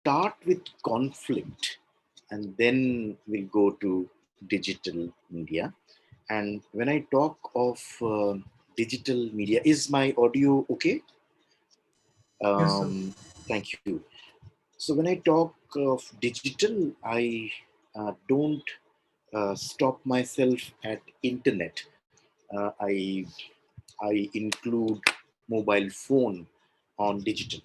start with conflict and then we'll go to digital media. And when I talk of digital media, is my audio okay? Yes, sir. Thank you. So when I talk of digital, I don't stop myself at internet. I include mobile phone on digital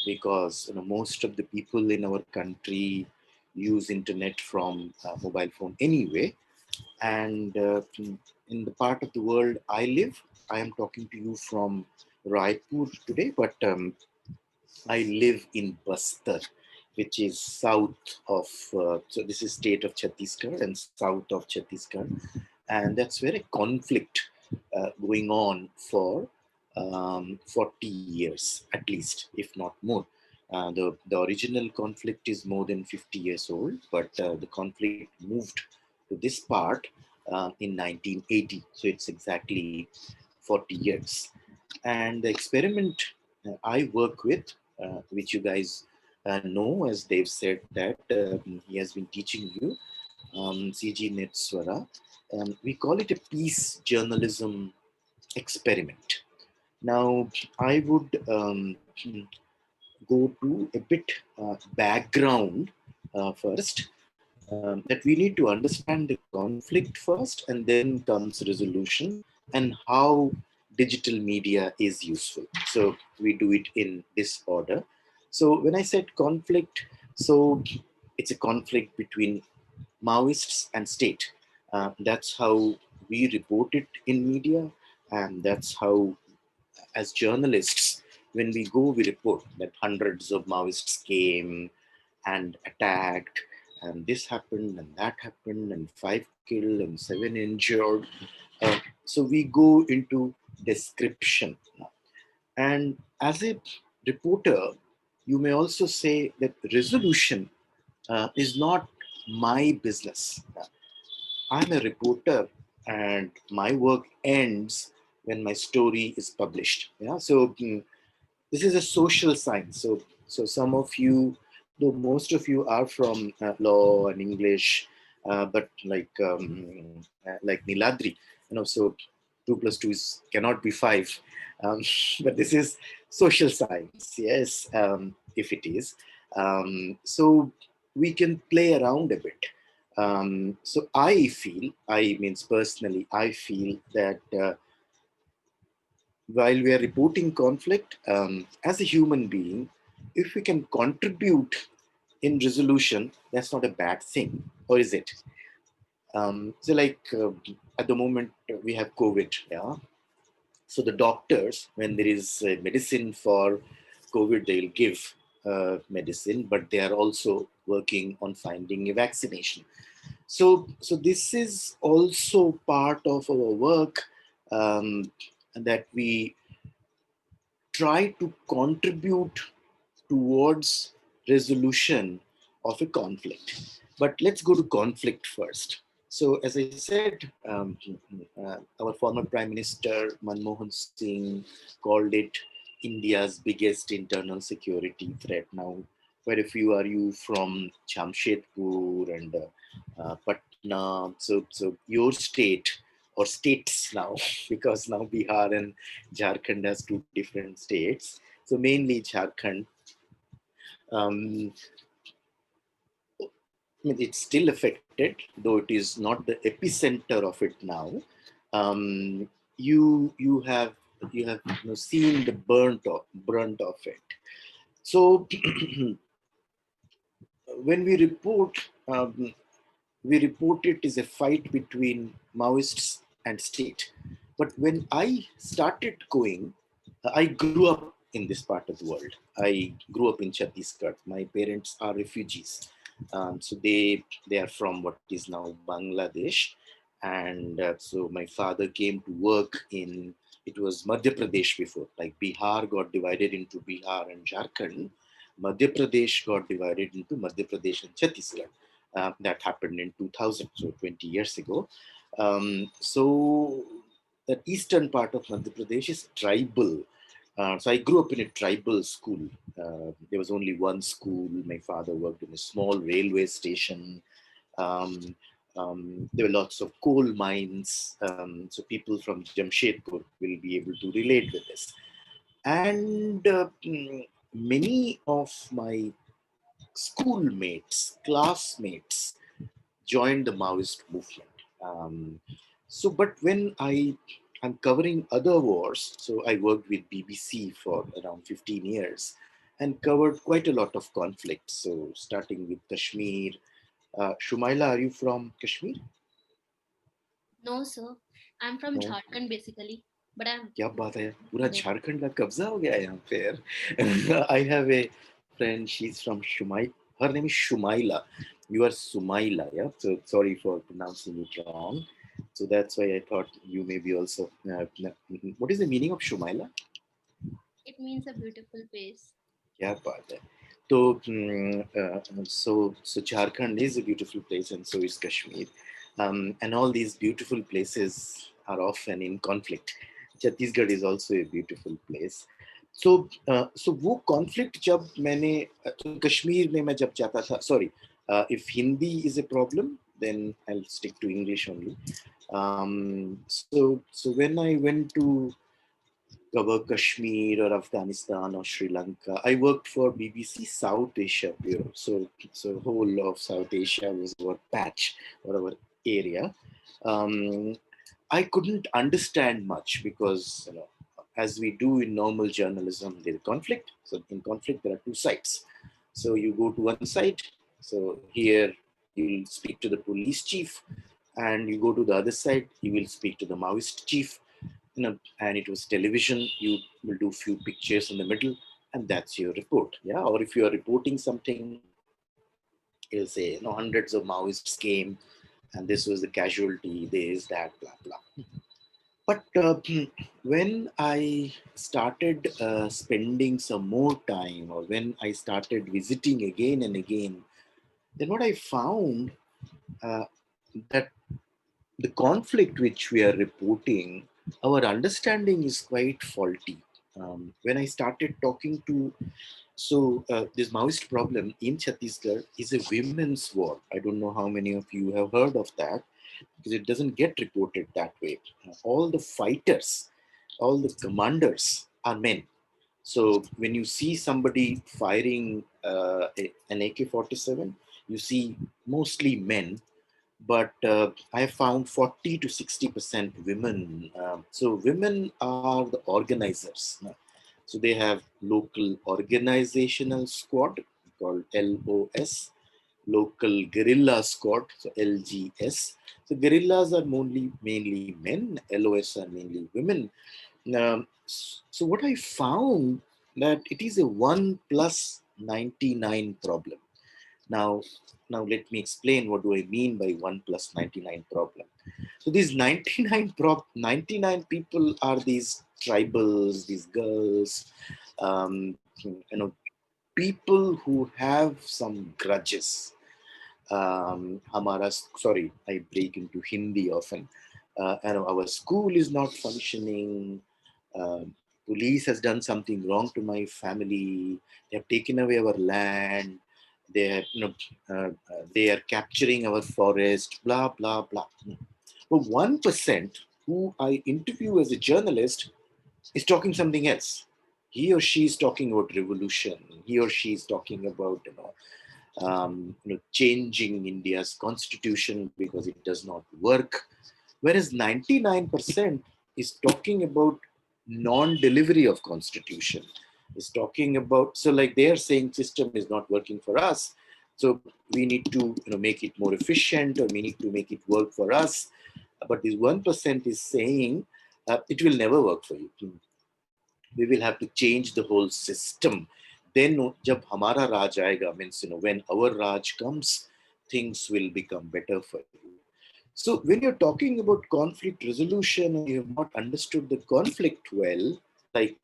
because most of the people in our country use internet from mobile phone anyway. And in the part of the world I live, I am talking to you from Raipur today, but I live in Bastar, which is south of, so this is state of Chhattisgarh and south of Chhattisgarh. And that's where a conflict going on for 40 years, at least, if not more. The original conflict is more than 50 years old, but the conflict moved to this part in 1980. So it's exactly 40 years. And the experiment I work with, which you guys know, as Dave said, that he has been teaching you, CG Netswara. We call it a peace journalism experiment. Now, I would go to a bit background first, that we need to understand the conflict first, and then comes resolution and how digital media is useful. So we do it in this order. So when I said conflict, so it's a conflict between Maoists and state. That's how we report it in media, and that's how, as journalists, when we go, we report that hundreds of Maoists came and attacked, and this happened, and that happened, and five killed and seven injured. So we go into description. And as a reporter, you may also say that resolution is not my business. I'm a reporter, and my work ends when my story is published. Yeah, so this is a social science. So some of you, though most of you are from law and English, but like Niladri, so 2 plus 2 cannot be 5. Um, but this is social science, yes, if it is. So we can play around a bit. So I means personally, I feel that while we are reporting conflict, as a human being, if we can contribute in resolution, that's not a bad thing, or is it? So, like at the moment, we have COVID, yeah. So the doctors, when there is medicine for COVID, they'll give medicine, but they are also working on finding a vaccination. So this is also part of our work, um, that we try to contribute towards resolution of a conflict. But let's go to conflict first. So, as I said, our former Prime Minister Manmohan Singh called it India's biggest internal security threat. Now, quite a few are you from Jamshedpur and Patna. So your state or states now, because now Bihar and Jharkhand has two different states. So mainly Jharkhand. Um, I mean, it's still affected, though it is not the epicenter of it now. You have seen the brunt of it. So when we report it as a fight between Maoists and state. But when I started going, I grew up in this part of the world. I grew up in Chhattisgarh. My parents are refugees, so they are from what is now Bangladesh, and so my father came to work in, it was Madhya Pradesh before, like Bihar got divided into Bihar and Jharkhand. Madhya Pradesh got divided into Madhya Pradesh and Chhattisgarh. That happened in 2000, so 20 years ago. So the eastern part of Madhya Pradesh is tribal, So I grew up in a tribal school. There was only one school. My father worked in a small railway station. Um, there were lots of coal mines. So people from Jamshedpur will be able to relate with this. And many of my schoolmates, classmates joined the Maoist movement. But when I'm covering other wars, so I worked with BBC for around 15 years and covered quite a lot of conflicts. So starting with Kashmir. Shumaila, are you from Kashmir? No, sir. I'm from No. Jharkhand basically, but I'm क्या बात है पूरा there. Jharkhand का कब्जा हो गया है यहाँ पे यार I have a friend, she's from Shumai, her name is Shumaila, you are Sumaila, yeah, so sorry for pronouncing it wrong, so that's why I thought you may be also what is the meaning of Shumaila? It means a beautiful place. क्या बात है तो so Jharkhand is a beautiful place and so is Kashmir, and all these beautiful places are often in conflict. Chhattisgarh is also a beautiful place. So वो conflict जब मैंने तो कश्मीर में मैं जब जाता था, sorry, if Hindi is a problem then I'll stick to English only. So when I went to cover Kashmir or Afghanistan or Sri Lanka. I worked for BBC South Asia Bureau. So whole of South Asia was our patch or our area. Um, I couldn't understand much because, as we do in normal journalism, there's conflict. So in conflict, there are two sides. So you go to one side. So here you'll speak to the police chief, and you go to the other side. You will speak to the Maoist chief, and it was television. You will do few pictures in the middle, and that's your report. Yeah, or if you are reporting something, you'll say, hundreds of Maoists came, and this was the casualty. This, that, blah blah. But when I started spending some more time, or when I started visiting again and again, then what I found uh, that the conflict which we are reporting, our understanding is quite faulty. When I started talking to, this Maoist problem in Chhattisgarh is a women's war. I don't know how many of you have heard of that because it doesn't get reported that way. All the fighters, all the commanders are men. So when you see somebody firing an AK-47, you see mostly men, but I found 40 to 60% women. So women are the organizers. So they have local organizational squad called LOS, local guerrilla squad, so LGS. So guerrillas are mainly men, LOS are mainly women. So what I found that it is a 1+99 problem. Now, now let me explain what do I mean by 1+99 problem. So these 99 people are these tribals, these girls, people who have some grudges. Sorry, I break into Hindi often. Our school is not functioning. Police has done something wrong to my family. They have taken away our land. They are, they are capturing our forest. Blah blah blah. But 1% who I interview as a journalist is talking something else. He or she is talking about revolution. He or she is talking about changing India's constitution because it does not work. Whereas 99% is talking about non-delivery of constitution. Is talking about, so like they are saying system is not working for us. So we need to make it more efficient, or we need to make it work for us. But this 1% is saying it will never work for you. We will have to change the whole system. Then jab hamara raj aayega, means when our raj comes, things will become better for you. So when you're talking about conflict resolution and you have not understood the conflict well, like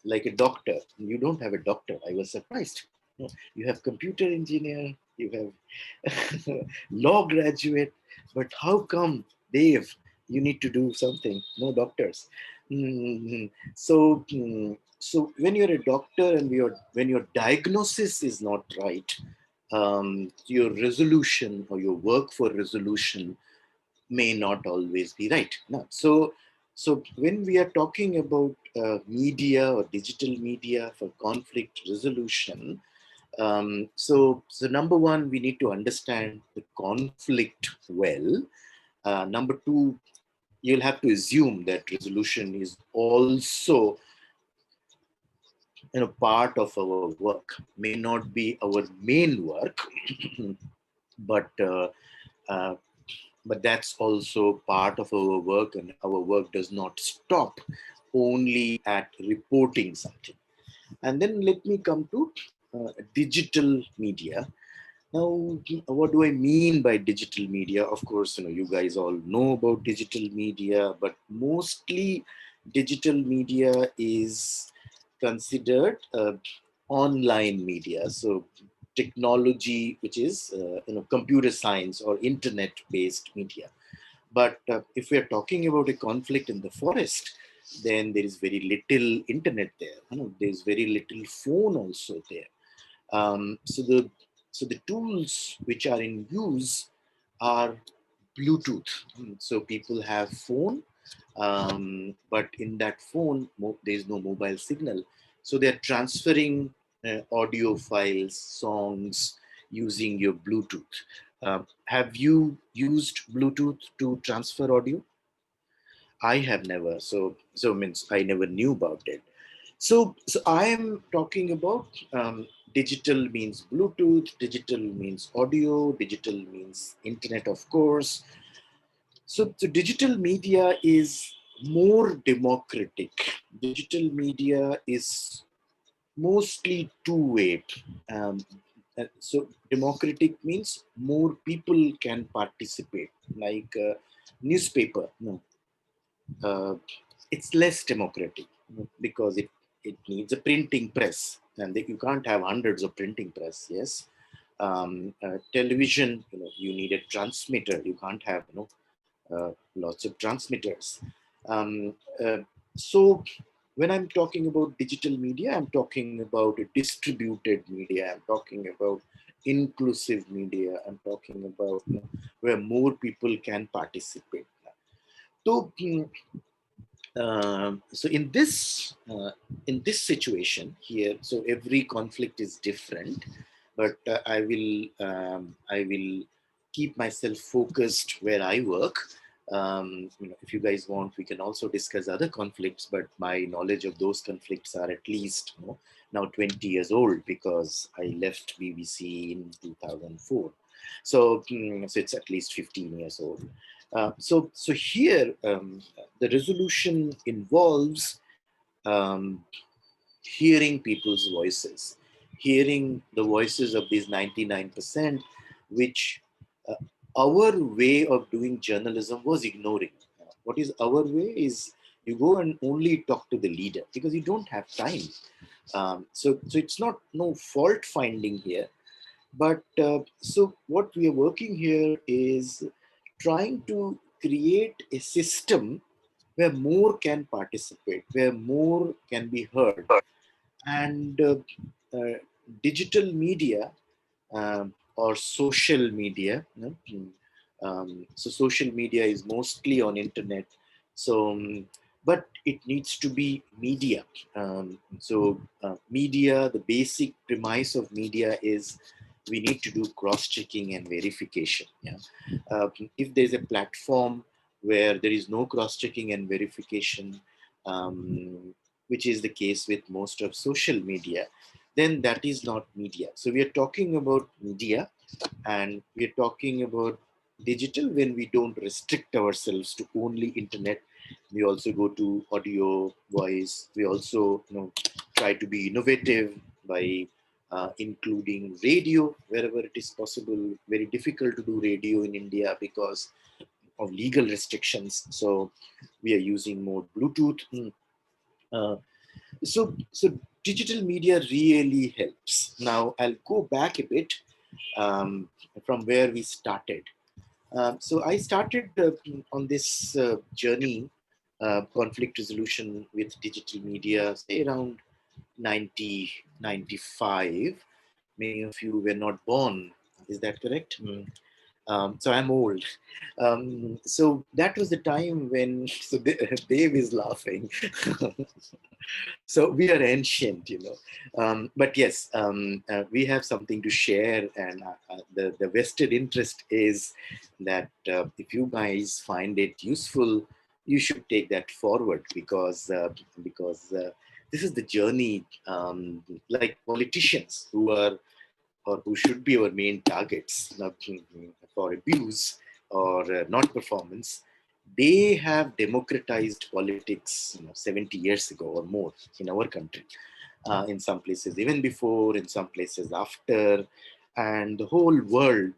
like a doctor, you don't have a doctor. I was surprised. You have computer engineer, you have law graduate, but how come, Dave, you need to do something? No doctors. So so when you're a doctor and when your diagnosis is not right, your resolution or your work for resolution may not always be right. No. So when we are talking about media or digital media for conflict resolution, so number one, we need to understand the conflict well. Number two, you'll have to assume that resolution is also part of our work. May not be our main work, but uh, but that's also part of our work, and our work does not stop only at reporting something. And then let me come to digital media. Now, what do I mean by digital media? Of course, you guys all know about digital media, but mostly digital media is considered online media. So technology, which is computer science or internet-based media. But if we are talking about a conflict in the forest, then there is very little internet there. There's very little phone also there. So the tools which are in use are Bluetooth. So people have phone, but in that phone there is no mobile signal. So they're transferring audio files, songs using your Bluetooth. Have you used Bluetooth to transfer audio? I have never. So means I never knew about it. So I am talking about digital means Bluetooth, digital means audio, digital means internet, of course. So the digital media is more democratic. Digital media is mostly two-way. Um, so democratic means more people can participate, like newspaper. No, uh, it's less democratic, because it needs a printing press, and you can't have hundreds of printing press. Yes, television, you need a transmitter. You can't have lots of transmitters. Um, uh, so when I'm talking about digital media, I'm talking about a distributed media. I'm talking about inclusive media. I'm talking about where more people can participate. So so in this situation here, so every conflict is different, but I will keep myself focused where I work. If you guys want, we can also discuss other conflicts, but my knowledge of those conflicts are at least now 20 years old, because I left BBC in 2004. So it's at least 15 years old. So here, the resolution involves um, hearing people's voices, hearing the voices of these 99%, which uh, our way of doing journalism was ignoring. What is our way is you go and only talk to the leader because you don't have time. So it's not no fault finding here, but so what we are working here is trying to create a system where more can participate, where more can be heard. And uh, digital media, or social media, so social media is mostly on internet. But it needs to be media. Media, the basic premise of media is we need to do cross-checking and verification. Yeah. If there's a platform where there is no cross-checking and verification, which is the case with most of social media, then that is not media. So we are talking about media, and we are talking about digital when we don't restrict ourselves to only internet. We also go to audio, voice. We also try to be innovative by including radio wherever it is possible. Very difficult to do radio in India because of legal restrictions. So we are using more Bluetooth. Uh, so digital media really helps. Now I'll go back a bit, from where we started. So I started on this journey, conflict resolution with digital media, say around 1995. Many of you were not born. Is that correct? So I'm old. So that was the time when, so Dave is laughing. So we are ancient, but yes, we have something to share, and the vested interest is that if you guys find it useful, you should take that forward, because this is the journey, like politicians who are, or who should be our main targets, for abuse or not performance. They have democratized politics, 70 years ago or more in our country. In some places even before, in some places after, and the whole world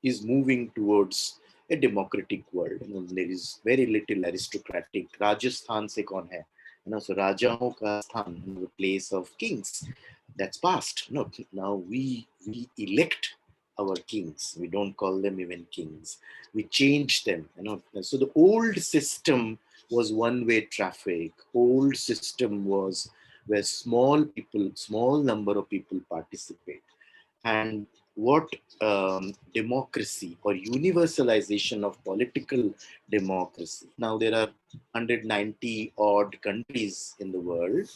is moving towards a democratic world. There is very little aristocratic. Rajasthan se kaun hai? So Rajaon ka sthan, the place of kings, that's past. No, now we elect our kings. We don't call them even kings. We change them. So the old system was one-way traffic. Old system was where small number of people participate, and what democracy or universalization of political democracy. Now there are 190 odd countries in the world.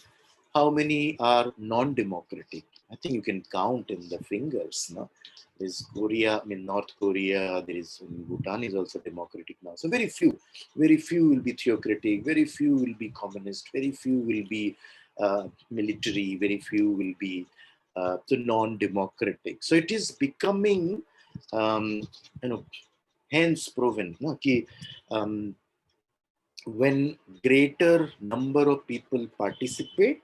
How many are non-democratic? I think you can count in the fingers. No? There's Korea, I mean North Korea. There is Bhutan is also democratic now. So very few will be theocratic. Very few will be communist. Very few will be military. Very few will be so non-democratic. So it is becoming, um, you know, hence proven. No? Ki, um, when greater number of people participate,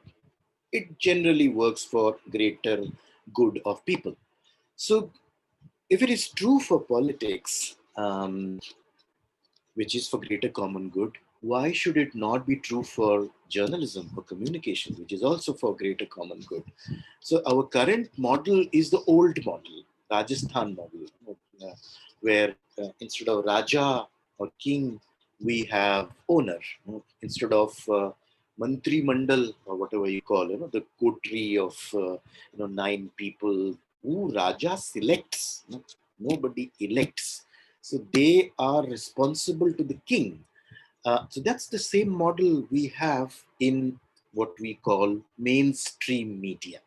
it generally works for greater good of people. So if it is true for politics, which is for greater common good, why should it not be true for journalism or communication, which is also for greater common good? So our current model is the old model, Rajasthan model, where instead of Raja or king, we have owner. Instead of Mantri Mandal or whatever you call, the coterie of 9 people who Raja selects. Nobody elects. So they are responsible to the king. So that's the same model we have in what we call mainstream media.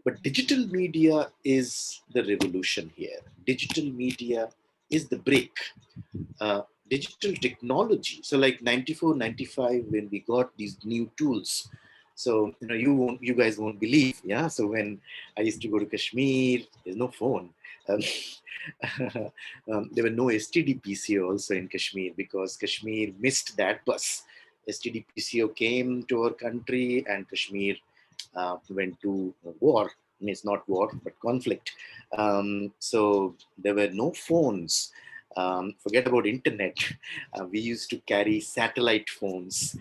But digital media is the revolution here. Digital media is the break. Digital technology. So like 94, 95, when we got these new tools. So, you guys won't believe. Yeah. So when I used to go to Kashmir, there's no phone. Um, there were no STD-PCO also in Kashmir because Kashmir missed that bus. STD-PCO came to our country and Kashmir went to war. I mean, it's not war, but conflict. So there were no phones. Forget about internet. We used to carry satellite phones.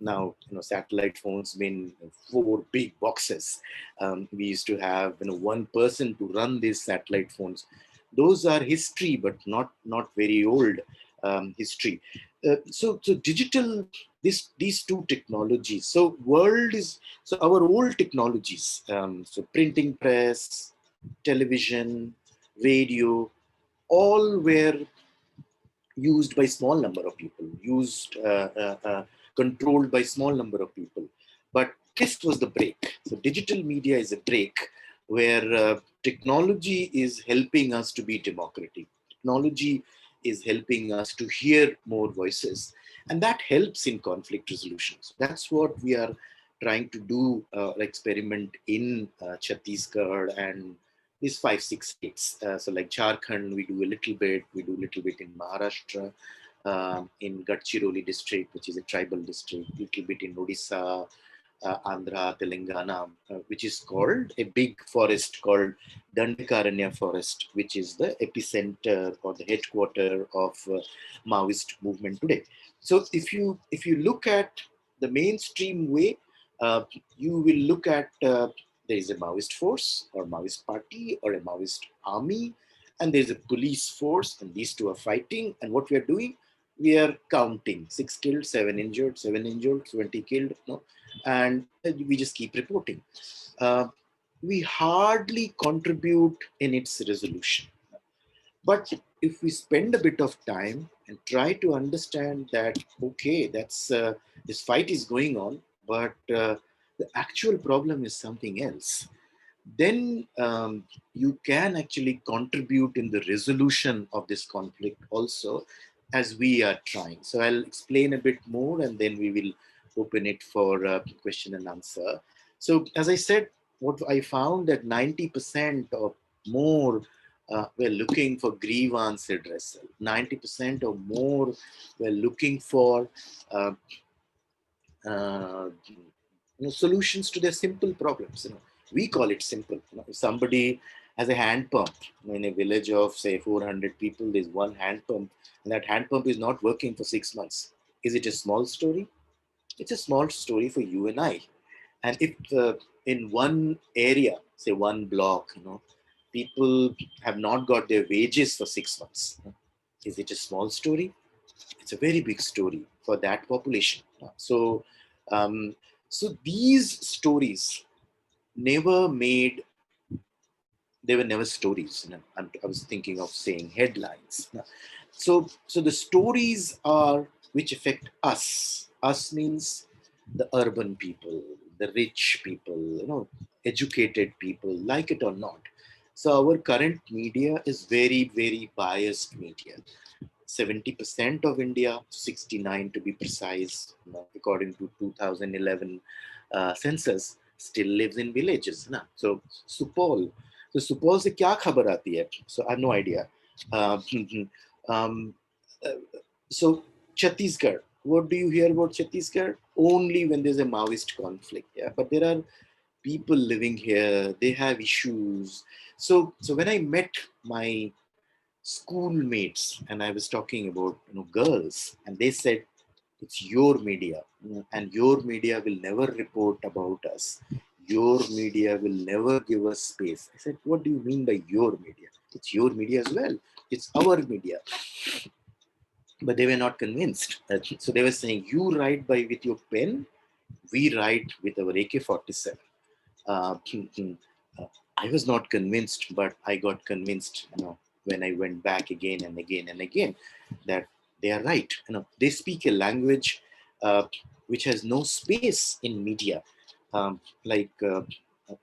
Now, satellite phones mean 4 big boxes. We used to have, one person to run these satellite phones. Those are history, but not very old history. So digital, these two technologies. So world is, so our old technologies. So printing press, television, radio, all were used by small number of people, controlled by small number of people. But this was the break. So digital media is a break where technology is helping us to be democratic. Technology is helping us to hear more voices, and that helps in conflict resolutions. That's what we are trying to do, experiment in Chhattisgarh and these 5, 6 states. So like Jharkhand, we do a little bit. We do a little bit in Maharashtra, in Gadchiroli district, which is a tribal district. A little bit in Odisha, Andhra, Telangana, which is called a big forest called Dandakaranya Forest, which is the epicenter or the headquarter of Maoist movement today. So if you look at the mainstream way, you will look at there is a Maoist force or Maoist party or a Maoist army, and there's a police force, and these two are fighting. And what we are doing, we are counting 6 killed, 7 injured, 7 injured, 20 killed, no, and we just keep reporting. Uh, we hardly contribute in its resolution. But if we spend a bit of time and try to understand that, okay, that's this fight is going on, but the actual problem is something else, then you can actually contribute in the resolution of this conflict also, as we are trying. So I'll explain a bit more and then we will open it for question and answer. So as I said, what I found that 90% or more were looking for grievance redressal. 90% or more were looking for uh, solutions to their simple problems. We call it simple. If somebody has a hand pump in a village of say 400 people, there's one hand pump, and that hand pump is not working for 6 months. Is it a small story? It's a small story for you and I. And if in one area, say one block, people have not got their wages for 6 months, is it a small story? It's a very big story for that population. So, um, so these stories never made. They were never stories. I was thinking of saying headlines. So the stories are which affect us. Us means the urban people, the rich people, educated people, like it or not. So our current media is very, very biased media. 70% of India, 69 to be precise, according to 2011 census, still lives in villages. Na? So Supol, so Supol से क्या खबर आती है? So I have no idea. Uh, um, uh, so Chhattisgarh, what do you hear about Chhattisgarh? Only when there's a Maoist conflict. Yeah, but there are people living here. They have issues. So when I met my schoolmates and I was talking about girls, and they said it's your media, and your media will never report about us. Your media will never give us space. I said, what do you mean by your media? It's your media as well. It's our media. But they were not convinced. So they were saying, you write by with your pen, we write with our AK-47. uh, I was not convinced, but I got convinced, when I went back again and again and again, that they are right. They speak a language which has no space in media. Like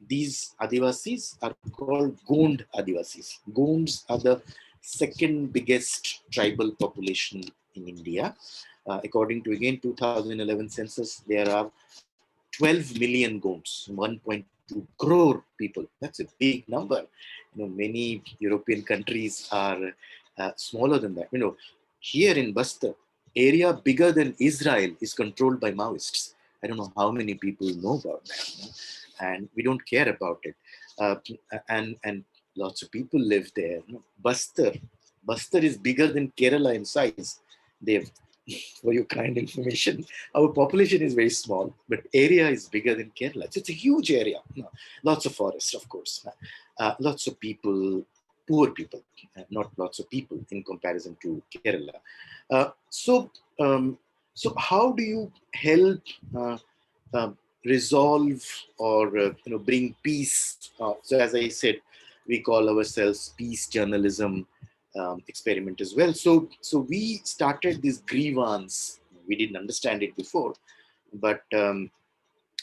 these Adivasis are called Gond Adivasis. Gonds are the second biggest tribal population in India. According to again 2011 census, there are 12 million Gonds, 1.2 crore people. That's a big number. Many European countries are smaller than that. Here in Bastar, area bigger than Israel is controlled by Maoists. I don't know how many people know about that, and we don't care about it. Uh, and lots of people live there. Bastar is bigger than Kerala in size. They've for your kind information. Our population is very small, but area is bigger than Kerala. So it's a huge area. Lots of forests, of course. Lots of people, poor people, not lots of people in comparison to Kerala. Uh, so, um, so how do you help uh, resolve or bring peace? So, as I said, we call ourselves peace journalism experiment as well. So we started this grievance. We didn't understand it before, but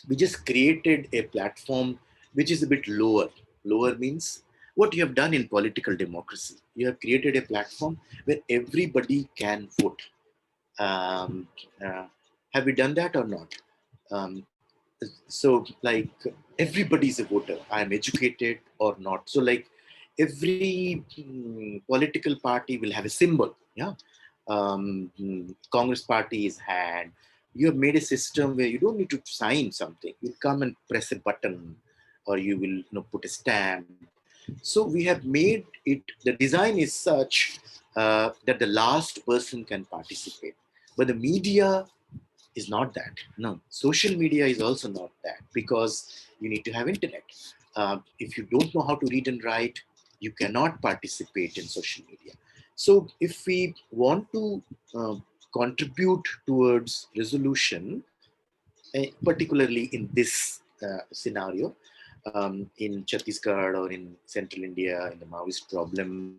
we just created a platform which is a bit lower. Lower means what you have done in political democracy. You have created a platform where everybody can vote. Um, uh, have we done that or not? Um, so like everybody's a voter. I am educated or not. So like every political party will have a symbol. Yeah. Congress party is had. You have made a system where you don't need to sign something. You come and press a button, or you will put a stamp. So we have made it. The design is such that the last person can participate, but the media is not that. No, social media is also not that, because you need to have internet. If you don't know how to read and write, you cannot participate in social media. So if we want to uh, contribute towards resolution, particularly in this scenario, in Chhattisgarh or in central India, in the Maoist problem,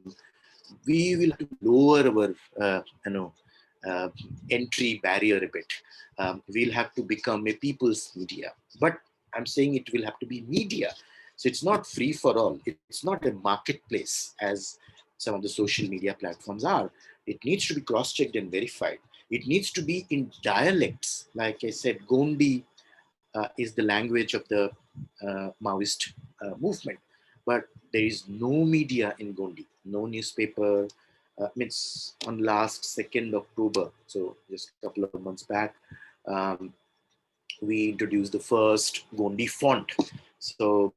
we will have to lower our, uh, entry barrier a bit. We'll have to become a people's media. But I'm saying it will have to be media. So it's not free for all. It's not a marketplace as some of the social media platforms are. It needs to be cross checked and verified. It needs to be in dialects. Like I said, Gondi is the language of the Maoist movement. But there is no media in Gondi, no newspaper. Means on last 2nd October, so just a couple of months back, um, we introduced the first Gondi font. So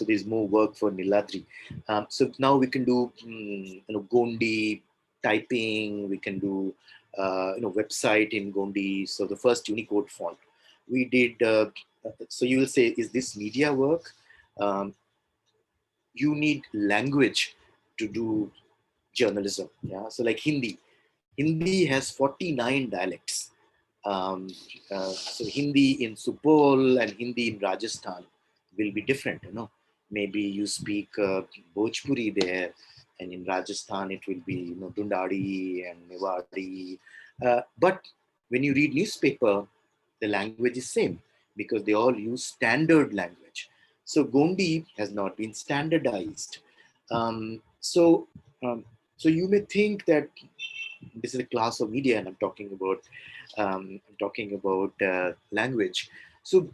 there's more work for Niladri. So now we can do Gondi typing. We can do website in Gondi. So the first Unicode font we did. So you will say, is this media work? Um, you need language to do journalism. Yeah. So like Hindi. Hindi has 49 dialects. So Hindi in Supol and Hindi in Rajasthan will be different. Maybe you speak Bhojpuri there, and in Rajasthan it will be Dundadi and Mewari. But when you read newspaper, the language is same because they all use standard language. So Gondi has not been standardized. Um, so um, so you may think that this is a class of media, and I'm talking about language. So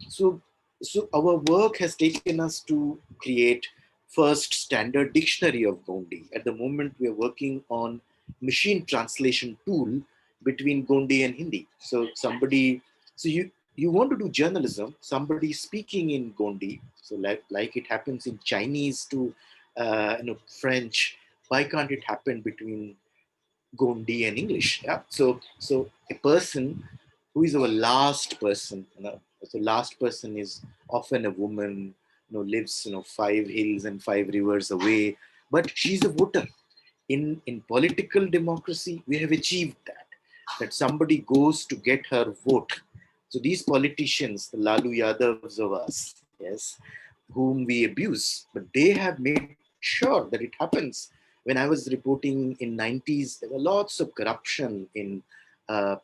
our work has taken us to create first standard dictionary of Gondi. At the moment, we are working on machine translation tool between Gondi and Hindi. So you want to do journalism, somebody speaking in Gondi, so like it happens in Chinese to French. Why can't it happen between Gondi and English? Yeah. So a person who is our last person, so last person is often a woman, lives 5 hills and 5 rivers away, but she's a voter. In political democracy, we have achieved that somebody goes to get her vote. So these politicians, the Lalu Yadavs of us, yes, whom we abuse, but they have made sure that it happens. When I was reporting in 90s, there were lots of corruption in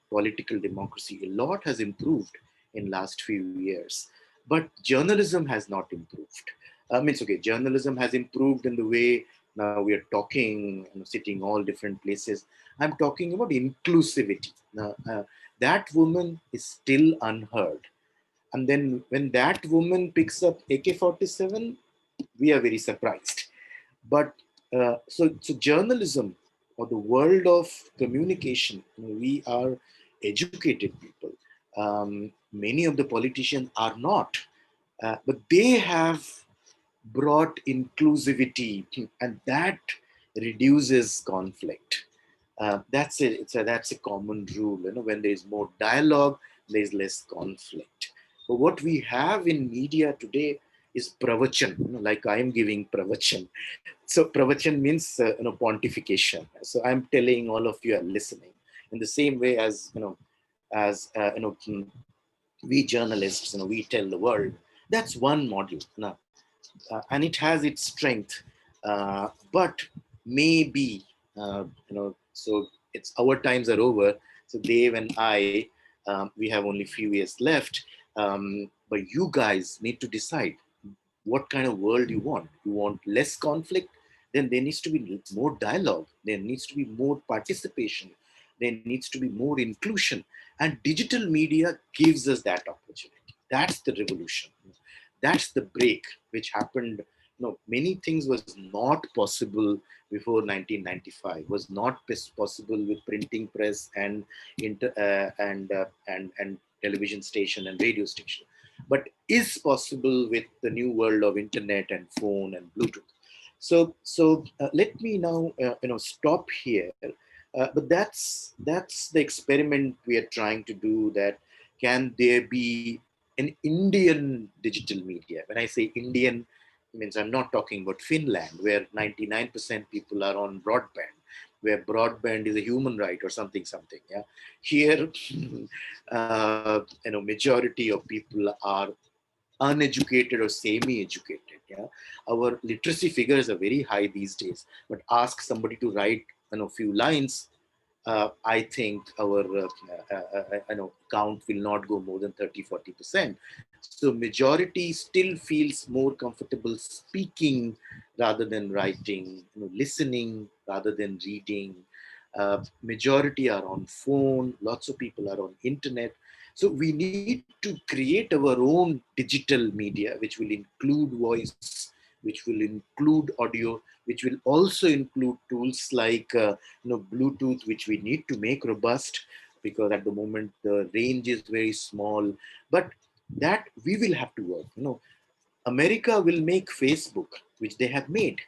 political democracy. A lot has improved in last few years, but journalism has not improved. Means okay, journalism has improved in the way now we are talking, sitting all different places. I'm talking about inclusivity. Now, that woman is still unheard. And then when that woman picks up AK-47, we are very surprised. But so journalism or the world of communication, we are educated people. Many of the politicians are not, but they have brought inclusivity, and that reduces conflict. That's a common rule. When there is more dialogue, there is less conflict. But what we have in media today is pravachan. Like I am giving pravachan. So pravachan means pontification. So I'm telling all of you are listening in the same way as we journalists, we tell the world. That's one model. And it has its strength, but maybe so it's our times are over. So Dave and I, we have only few years left, but you guys need to decide what kind of world you want. You want less conflict? Then there needs to be more dialogue. There needs to be more participation. There needs to be more inclusion. And digital media gives us that opportunity. That's the revolution. That's the break which happened. Many things was not possible before 1995. Was not possible with printing press and and television station and radio station, but is possible with the new world of internet and phone and Bluetooth. So let me now stop here. But that's the experiment we are trying to do. That can there be an Indian digital media? When I say Indian, it means I'm not talking about Finland, where 99% people are on broadband. where broadband is a human right or something. Yeah, here, majority of people are uneducated or semi-educated. Yeah, our literacy figures are very high these days. But ask somebody to write, few lines. I think our count will not go more than 30-40%. So majority still feels more comfortable speaking rather than writing, listening rather than reading. Majority are on phone. Lots of people are on internet. So we need to create our own digital media, which will include voice, which will include audio, which will also include tools like Bluetooth, which we need to make robust, because at the moment the range is very small. But that we will have to work. America will make Facebook, which they have made,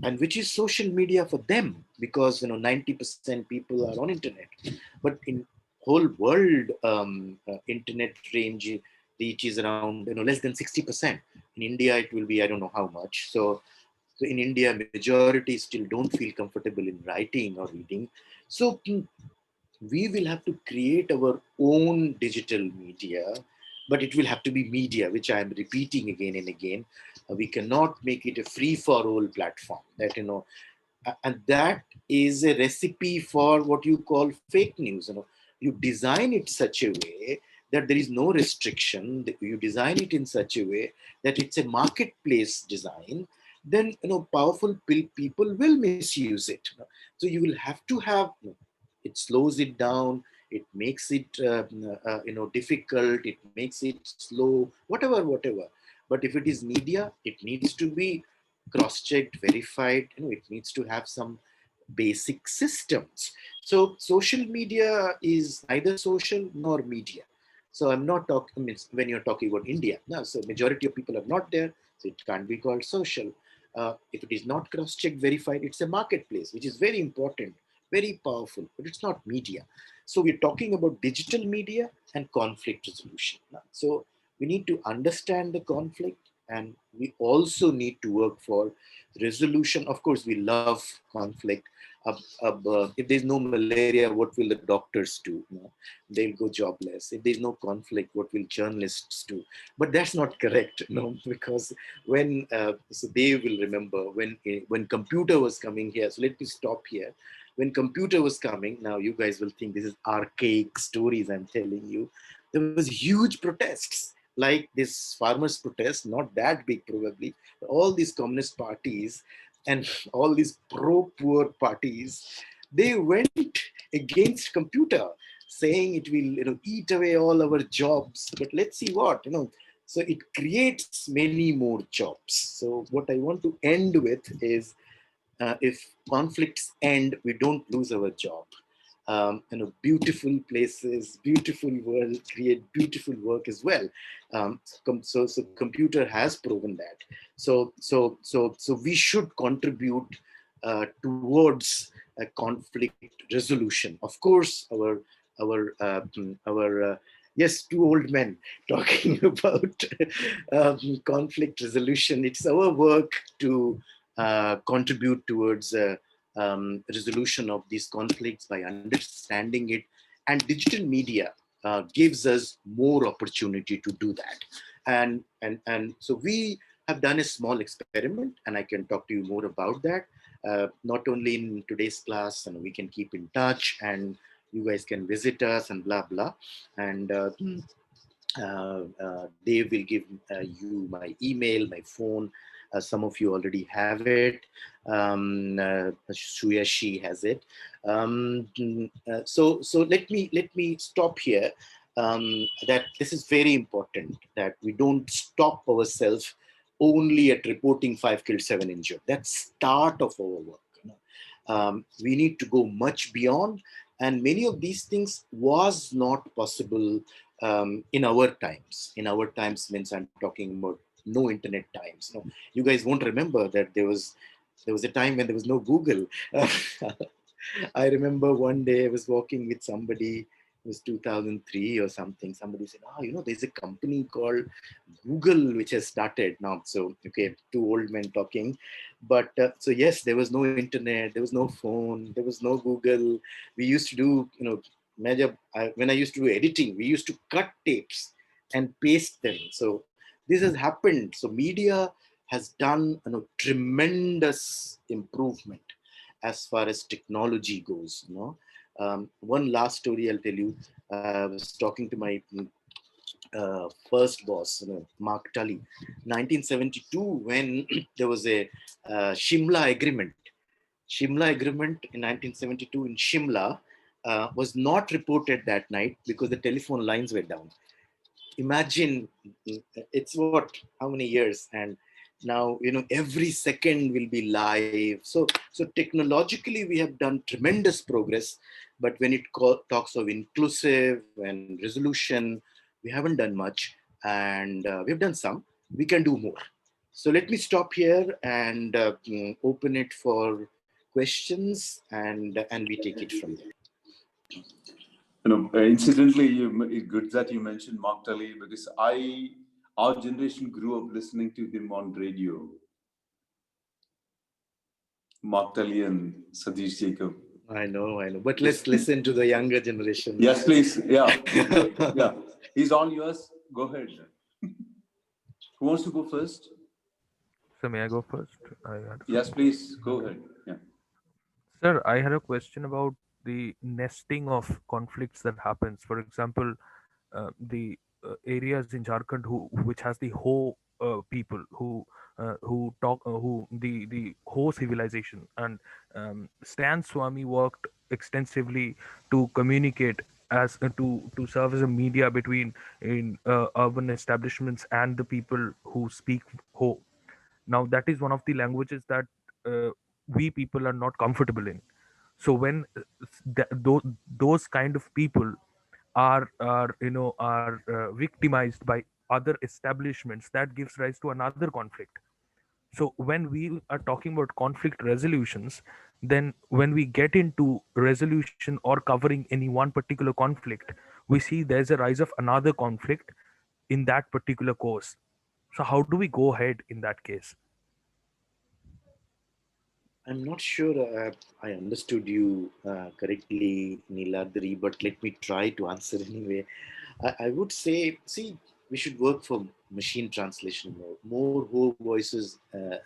and which is social media for them, because 90% people are on internet. But in whole world, internet range reaches around less than 60%. In India it will be, I don't know how much. So in India, majority still don't feel comfortable in writing or reading. So we will have to create our own digital media, but it will have to be media, which I am repeating again and again. We cannot make it a free for all platform. And that is a recipe for what you call fake news. You design it such a way that there is no restriction. You design it in such a way that it's a marketplace design. Then powerful people will misuse it. So you will have to have, it slows it down. It makes it difficult. It makes it slow. Whatever. But if it is media, it needs to be cross-checked, verified. It needs to have some basic systems. So social media is neither social nor media. So I'm not talking, I mean, when you're talking about India, no, so majority of people are not there, so it can't be called social. If it is not cross-checked, verified, it's a marketplace, which is very important, very powerful, but it's not media. So we're talking about digital media and conflict resolution. So we need to understand the conflict, and we also need to work for resolution. Of course, we love conflict. If there's no malaria, what will the doctors do? They'll go jobless. If there's no conflict, what will journalists do? But that's not correct, because so they will remember when computer was coming here. So let me stop here. When computer was coming, now you guys will think this is archaic stories I'm telling you. There was huge protests, like this farmers protest, not that big probably. All these communist parties and all these pro-poor parties, they went against computer, saying it will eat away all our jobs. But let's see what so it creates many more jobs. So what I want to end with is, if conflicts end, we don't lose our job. Beautiful places, beautiful world create beautiful work as well. So computer has proven that. So we should contribute towards a conflict resolution. Of course, our yes, two old men talking about conflict resolution. It's our work to contribute towards resolution of these conflicts by understanding it. And digital media gives us more opportunity to do that. And so we have done a small experiment, and I can talk to you more about that. Not only in today's class, and we can keep in touch, and you guys can visit us and blah blah. And they will give you my email, my phone. Some of you already have it. Shuyashi has it. So let me stop here. That this is very important, that we don't stop ourselves only at reporting 5 killed, 7 injured. That's start of our work. We need to go much beyond, and many of these things was not possible in our times. In our times means I'm talking about no internet times. You guys won't remember that there was a time when there was no Google. I remember one day I was walking with somebody was 2003 or something. Somebody said, there's a company called Google which has started now. So, okay, two old men talking. But so, yes, there was no internet, there was no phone, there was no Google. We used to do, when I used to do editing, we used to cut tapes and paste them. So, this has happened. So, media has done tremendous improvement as far as technology goes. One last story I'll tell you. I was talking to my first boss, Mark Tully, 1972, when there was a Shimla Agreement. Shimla Agreement in 1972 in Shimla was not reported that night because the telephone lines were down. Imagine, it's what, how many years, and now every second will be live. So technologically we have done tremendous progress, but when it talks of inclusive and resolution, we haven't done much, and we have done some. We can do more. So let me stop here and open it for questions, and we take it from there. Incidentally, it's good that you mentioned Mark Tully, because our generation grew up listening to him on radio. Mark Tully and Satish Jacob. I know. But let's listen to the younger generation. Yes, please. Yeah. Yeah. He's all yours. Go ahead. Who wants to go first? So may I go first? Yes, please. Go ahead. Yeah. Sir, I had a question about the nesting of conflicts that happens. For example, the areas in Jharkhand which has the Ho people who talk who the Ho civilization, and Stan Swami worked extensively to communicate as to serve as a media between in urban establishments and the people who speak Ho. Now that is one of the languages that we people are not comfortable in. So when those kind of people are victimized by other establishments, that gives rise to another conflict. So when we are talking about conflict resolutions, then when we get into resolution or covering any one particular conflict, we see there's a rise of another conflict in that particular course. So how do we go ahead in that case? I'm not sure I understood you correctly, Niladri, but let me try to answer anyway. I would say, see, we should work for machine translation more. More whole voices,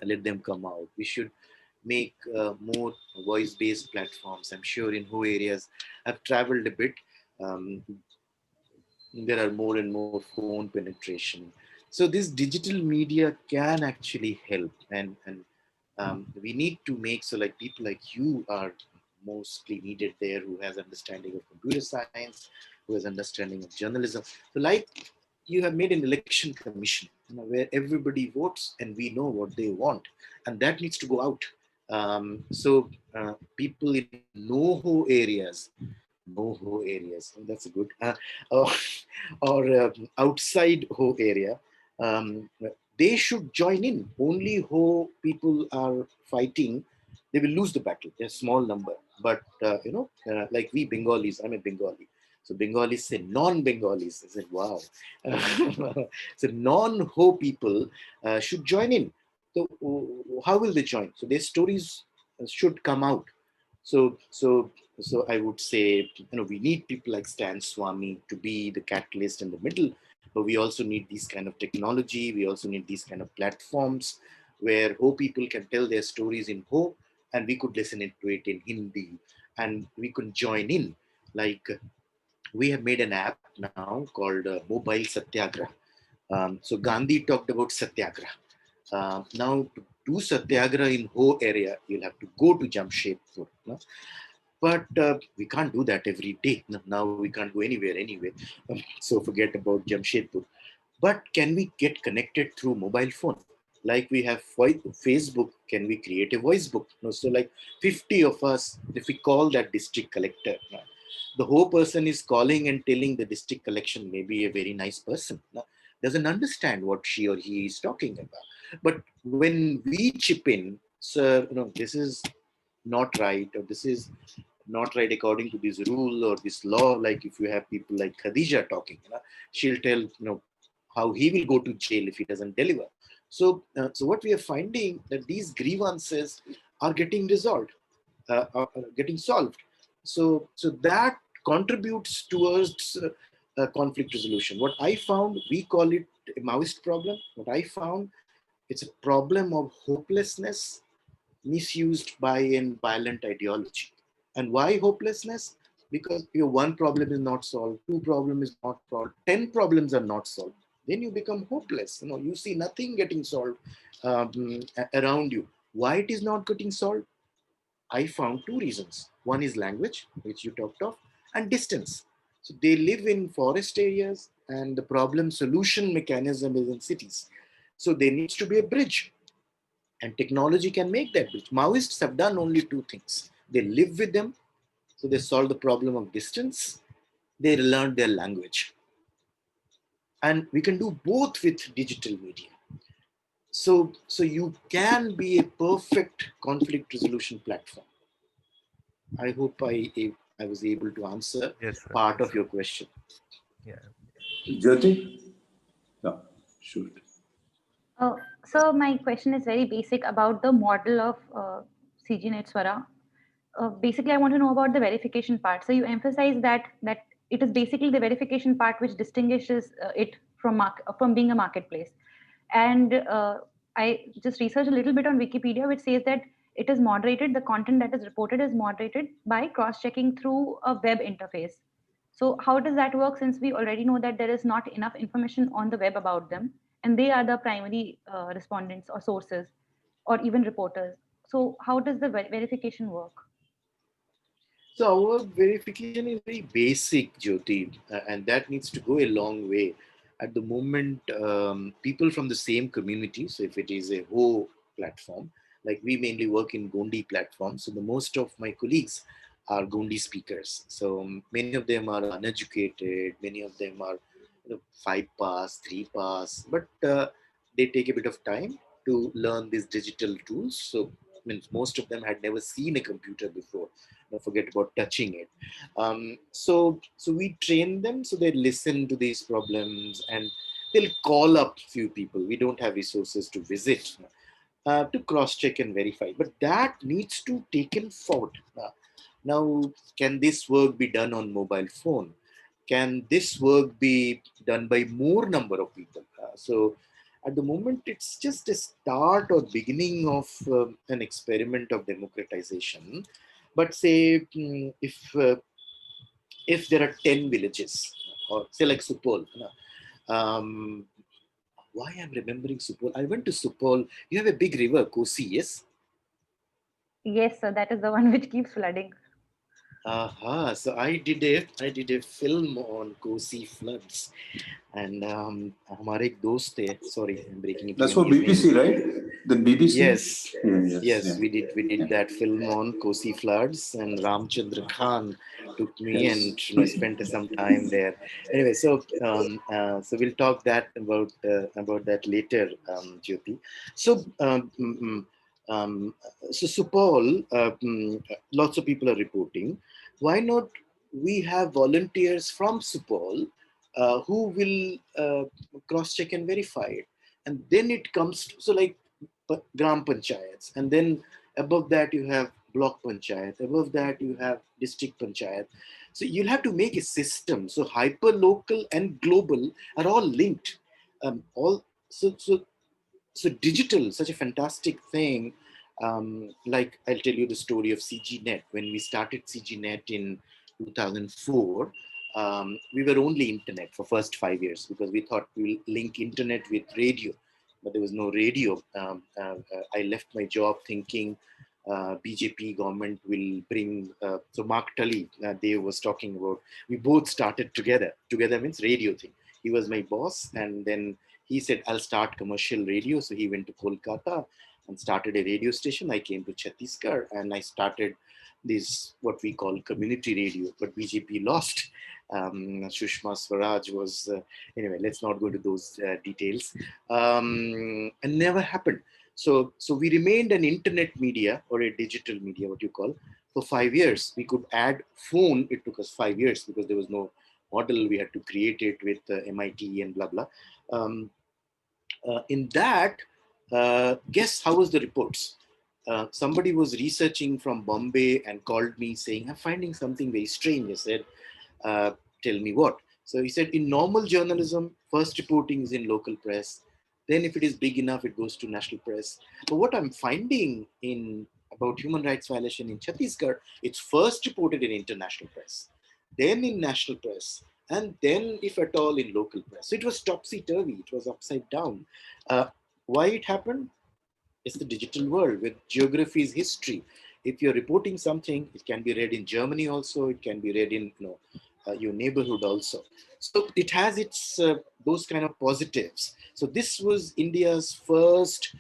let them come out. We should make more voice-based platforms. I'm sure in who areas I've traveled a bit. Um, there are more and more phone penetration. So this digital media can actually help, and we need to make so like people like you are mostly needed there, who has understanding of computer science, who has understanding of journalism. So like you have made an election commission, where everybody votes and we know what they want, and that needs to go out. So people in no-ho areas, no-ho areas, oh, that's a good, or, or outside ho area, um, they should join in. Only ho people are fighting, they will lose the battle. They're a small number, but like we Bengalis, I'm a Bengali. So Bengalis say non-Bengalis. I said, wow. So non-ho people should join in. So how will they join? So their stories should come out. So I would say, we need people like Stan Swami to be the catalyst in the middle, but we also need these kind of technology. We also need these kind of platforms where Ho people can tell their stories in Ho, and we could listen to it in Hindi, and we could join in. Like we have made an app now called Mobile Satyagraha. So Gandhi talked about Satyagraha. Now, to do Satyagraha in Ho area, you'll have to go to Jamshedpur. No? But we can't do that every day. Now we can't go anywhere anyway. So forget about Jamshedpur. But can we get connected through mobile phone? Like we have Facebook, can we create a voice book? No, so like 50 of us, if we call that district collector, the whole person is calling and telling the district collection, maybe a very nice person, doesn't understand what she or he is talking about. But when we chip in, sir, this is not right, or this is not right according to this rule or this law. Like if you have people like Khadija talking, she'll tell how he will go to jail if he doesn't deliver. So what we are finding that these grievances are getting resolved, getting solved. So that contributes towards conflict resolution. What I found, we call it a Maoist problem. What I found, it's a problem of hopelessness misused by a violent ideology. And why hopelessness? Because your one problem is not solved, two problem is not solved, 10 problems are not solved. Then you become hopeless. You see nothing getting solved around you. Why it is not getting solved? I found two reasons. One is language, which you talked of, and distance. So they live in forest areas, and the problem solution mechanism is in cities. So there needs to be a bridge, and technology can make that bridge. Maoists have done only two things. They live with them, so they solve the problem of distance. They learn their language. And we can do both with digital media. So you can be a perfect conflict resolution platform. I hope I was able to answer Yes, sir. part Yes, of sir. your question. Yeah. Jyoti? Yeah, shoot. So my question is very basic about the model of CGNet Swara. Basically, I want to know about the verification part. So you emphasize that it is basically the verification part which distinguishes it from being a marketplace. And I just researched a little bit on Wikipedia, which says that it is moderated. The content that is reported is moderated by cross-checking through a web interface. So how does that work? Since we already know that there is not enough information on the web about them, and they are the primary respondents or sources, or even reporters. So how does the verification work? So our verification is very basic, Jyoti, and that needs to go a long way. At the moment, people from the same community, so if it is a Ho platform, like we mainly work in Gondi platform, so the most of my colleagues are Gondi speakers. So many of them are uneducated, many of them are 5 pass, 3 pass, but they take a bit of time to learn these digital tools. So means most of them had never seen a computer before. Don't forget about touching it. So we train them so they listen to these problems, and they'll call up few people. We don't have resources to visit to cross check and verify, but that needs to taken forward. Now, can this work be done on mobile phone? Can this work be done by more number of people? So at the moment, it's just a start or beginning of an experiment of democratization. But say if there are 10 villages, or say like Supol, um, why I'm remembering Supol? I went to Supol. You have a big river, Kosi, yes? Yes, sir, that is the one which keeps flooding. So I did a film on Kosi floods, and हमारे एक दोस्त थे, sorry, I'm breaking into That's for his name. BBC, right? The BBC? Yes, Yes. yes, Yeah. we did that film on Kosi floods, and Ramchandra Khan took me Yes. and spent some time there. Anyway, so we'll talk about that later, Jyoti. So um, so Supol, lots of people are reporting. Why not we have volunteers from Supol who will cross-check and verify it, and then it comes to, so like gram panchayats, and then above that you have block panchayat, above that you have district panchayat. So you'll have to make a system, so hyper local and global are all linked. All so digital, such a fantastic thing. Like I'll tell you the story of CGNet. When we started CGNet in 2004, we were only internet for first 5 years because we thought we'll link internet with radio, but there was no radio. I left my job thinking BJP government will bring. So Mark Tully, Dave was talking about. We both started together. Together means radio thing. He was my boss, and then he said, I'll start commercial radio. So he went to Kolkata and started a radio station. I came to Chhattisgarh and I started this, what we call community radio, but BJP lost. Sushma Swaraj was, anyway, let's not go into those details. And never happened. So we remained an internet media or a digital media, what you call, for 5 years. We could add phone. It took us 5 years because there was no model. We had to create it with MIT and blah blah. Um, in that, guess how was the reports? Somebody was researching from Bombay and called me saying, "I'm finding something very strange." I said, uh, "Tell me what." So he said, "In normal journalism, first reporting is in local press. Then, if it is big enough, it goes to national press. But what I'm finding in about human rights violation in Chhattisgarh, it's first reported in international press, then in national press, and then, if at all, in local press." So it was topsy-turvy. It was upside down. Uh, why it happened? It's the digital world with geography is history. If you're reporting something, it can be read in Germany also. It can be read in your neighborhood also. So it has its those kind of positives. So this was India's first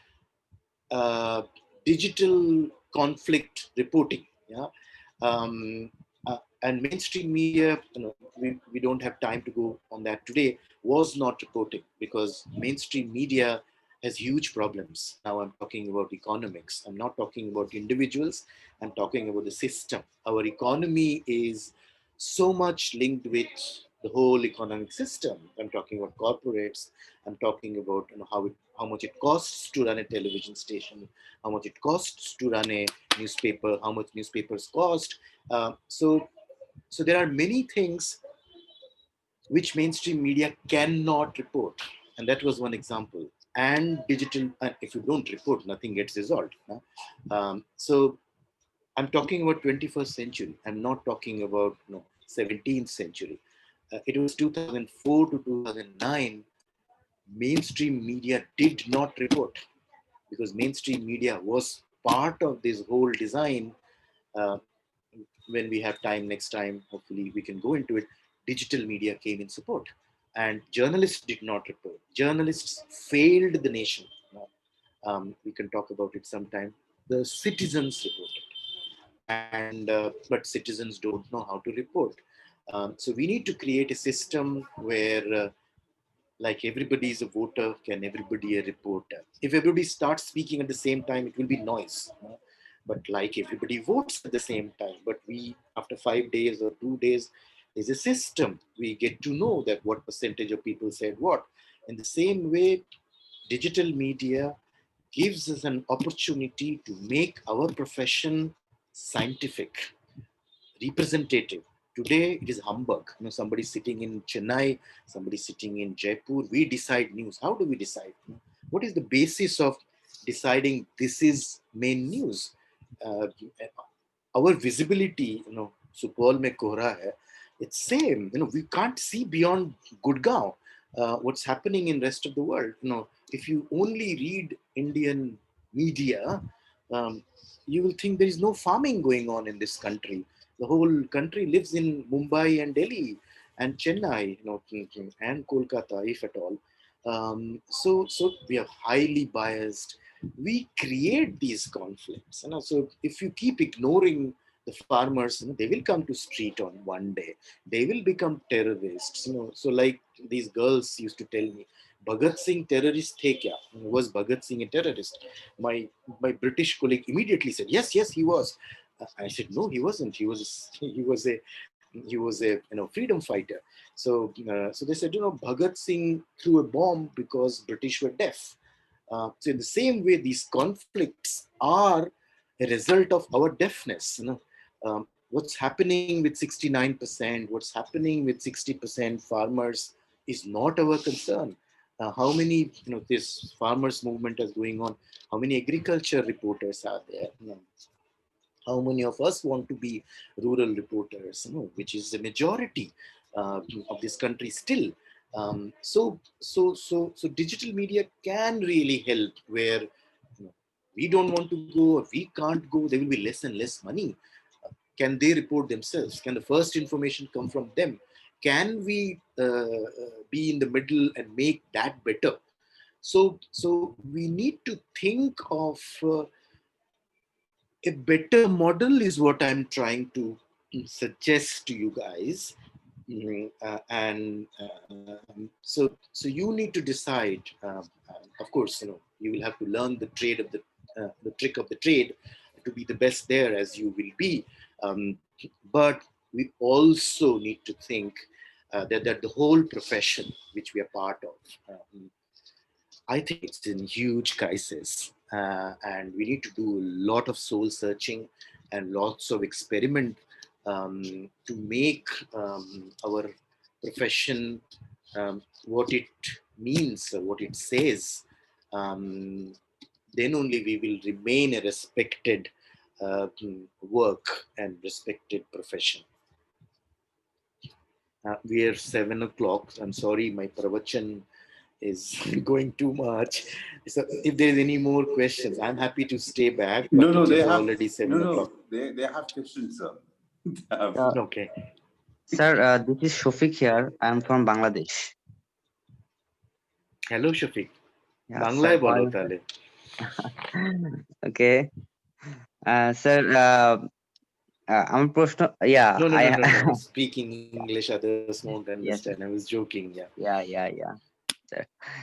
uh, digital conflict reporting. Yeah. Um, and mainstream media, we don't have time to go on that today, was not reporting because mainstream media has huge problems. Now I'm talking about economics. I'm not talking about individuals. I'm talking about the system. Our economy is so much linked with the whole economic system. I'm talking about corporates. I'm talking about how much it costs to run a television station, how much it costs to run a newspaper, how much newspapers cost. So there are many things which mainstream media cannot report, and that was one example. And digital, if you don't report, nothing gets resolved. So I'm talking about 21st century. I'm not talking about 17th century. It was 2004 to 2009. Mainstream media did not report because mainstream media was part of this whole design. Uh, when we have time next time, hopefully we can go into it. Digital media came in support, and journalists did not report. Journalists failed the nation. We can talk about it sometime. The citizens reported, and but citizens don't know how to report. So we need to create a system where like everybody is a voter, can everybody a reporter? If everybody starts speaking at the same time, it will be noise. But like everybody votes at the same time, but we, after 5 days or 2 days, there's a system. We get to know that what percentage of people said what. In the same way, digital media gives us an opportunity to make our profession scientific, representative. Today it is humbug. Somebody sitting in Chennai, somebody sitting in Jaipur. We decide news. How do we decide? What is the basis of deciding this is main news? Uh, our visibility, Supol mein kohra hai. It's same. We can't see beyond Gurgaon. What's happening in rest of the world? If you only read Indian media, um, you will think there is no farming going on in this country. The whole country lives in Mumbai and Delhi and Chennai, and Kolkata, if at all. So we are highly biased. We create these conflicts. So if you keep ignoring the farmers, they will come to street on one day. They will become terrorists. So like these girls used to tell me, Bhagat Singh terrorist the kya? Was Bhagat Singh a terrorist? My British colleague immediately said, yes, he was. I said, no, he wasn't. He was a freedom fighter. So they said, Bhagat Singh threw a bomb because British were deaf. So in the same way, these conflicts are a result of our deafness. What's happening with 69%, what's happening with 60% farmers is not our concern. How many, this farmers movement is going on? How many agriculture reporters are there? How many of us want to be rural reporters, which is the majority of this country still. So digital media can really help where we don't want to go, or we can't go, there will be less and less money. Can they report themselves? Can the first information come from them? Can we be in the middle and make that better? So we need to think of a better model is what I'm trying to suggest to you guys. And so you need to decide. Of course, You will have to learn the trick of the trade to be the best there as you will be. But we also need to think that the whole profession which we are part of, I think it's in huge crisis, and we need to do a lot of soul searching and lots of experiment to make our profession what it means, what it says. Um, then only we will remain a respected work and respected profession. We are 7 o'clock. I'm sorry, my pravachan is going too much. So if there's any more questions, I'm happy to stay back, but No, it they is have already 7 o'clock. they have questions, sir. They have- Okay. Sir, this is Shofik here. I'm from Bangladesh. Hello, Shafiq. Yeah, বাংলায় sir. How বলো are you, তাহলে। sir? Okay. Sir, আমার প্রশ্ন, yeah, No. Speak in English, others won't yes, understand. I was joking, yeah. yeah.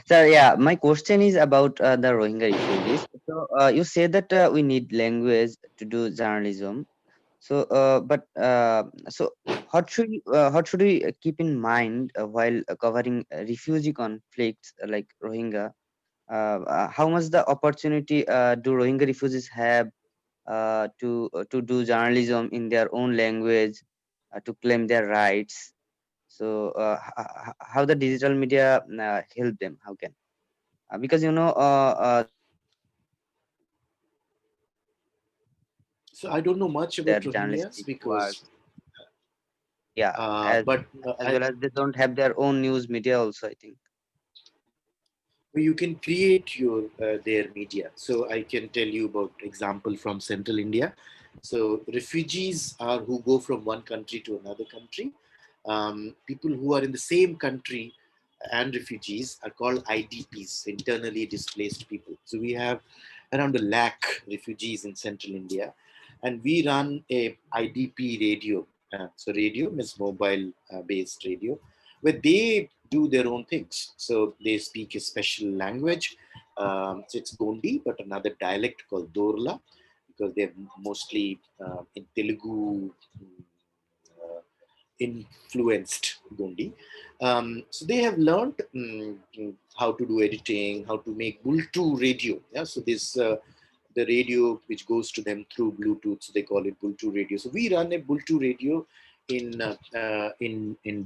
Sir, yeah, my question is about the Rohingya refugees. So, you say that we need language to do journalism. So, so what should we keep in mind while covering refugee conflicts like Rohingya? How much the opportunity do Rohingya refugees have to do journalism in their own language to claim their rights? So, how the digital media help them? How can? Because So I don't know much their about Rohingyas journalistic work, because, yeah, but as well as they don't have their own news media also, I think. you can create their media. So I can tell you about example from Central India. So refugees are who go from one country to another country. People who are in the same country and refugees are called IDPs, internally displaced people. So we have around 1 lakh refugees in Central India, and we run a IDP radio. So radio is mobile based radio, where they do their own things. So they speak a special language. So it's Gondi, but another dialect called Dorla, because they're mostly in Telugu influenced Gondi. So they have learned how to do editing, how to make Bultu radio. Yeah, so this the radio which goes to them through Bluetooth, so they call it Bultu radio. So we run a Bultu radio in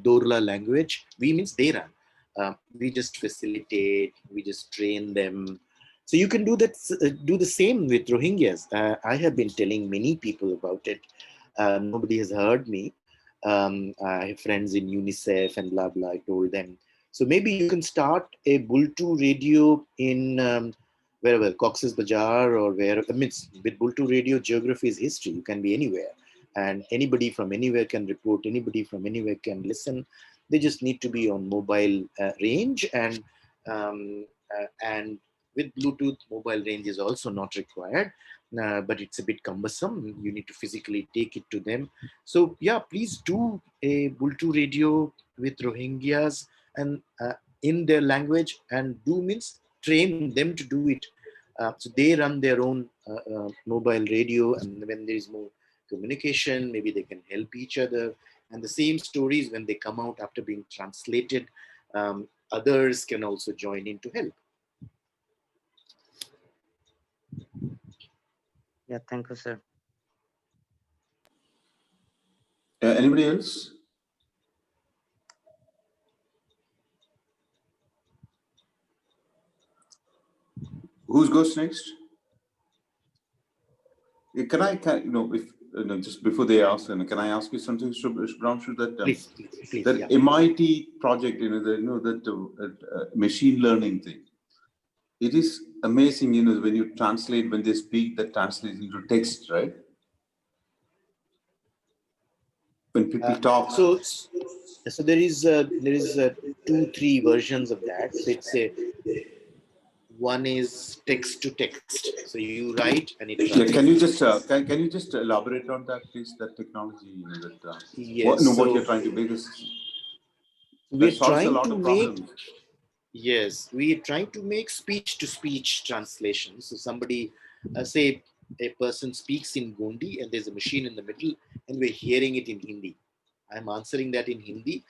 Dorla language. We means they run. We just facilitate, we just train them. So you can do that. Do the same with Rohingyas. I have been telling many people about it. Nobody has heard me. I have friends in UNICEF and blah blah. I told them. So maybe you can start a Bultu radio in wherever, Cox's Bazar or where. I mean, with Bultu radio, geography is history. You can be anywhere, and anybody from anywhere can report. Anybody from anywhere can listen. They just need to be on mobile range, and with Bluetooth, mobile range is also not required. But it's a bit cumbersome. You need to physically take it to them. So yeah, please do a Bultu radio with Rohingyas and in their language, and do means train them to do it. So they run their own mobile radio, and when there is more communication, maybe they can help each other. And the same stories, when they come out after being translated, others can also join in to help. Yeah, thank you, sir. Anybody else? Who goes next? Can if just before they ask, can I ask you something, Shubhranshu, that Please, that yeah. MIT project, that machine learning thing. It is amazing, when you translate, when they speak, that translates into text, right? When people talk. So there is 2-3 versions of that. So it's one is text to text. So you write and it Yeah, translates. can you just elaborate on that, please? That technology, Yes. what you're trying to make us. We're That solves a trying lot to of make. problems. Yes, we try to make speech to speech translation. So somebody, say a person speaks in Gondi and there's a machine in the middle and we're hearing it in Hindi. I'm answering that in Hindi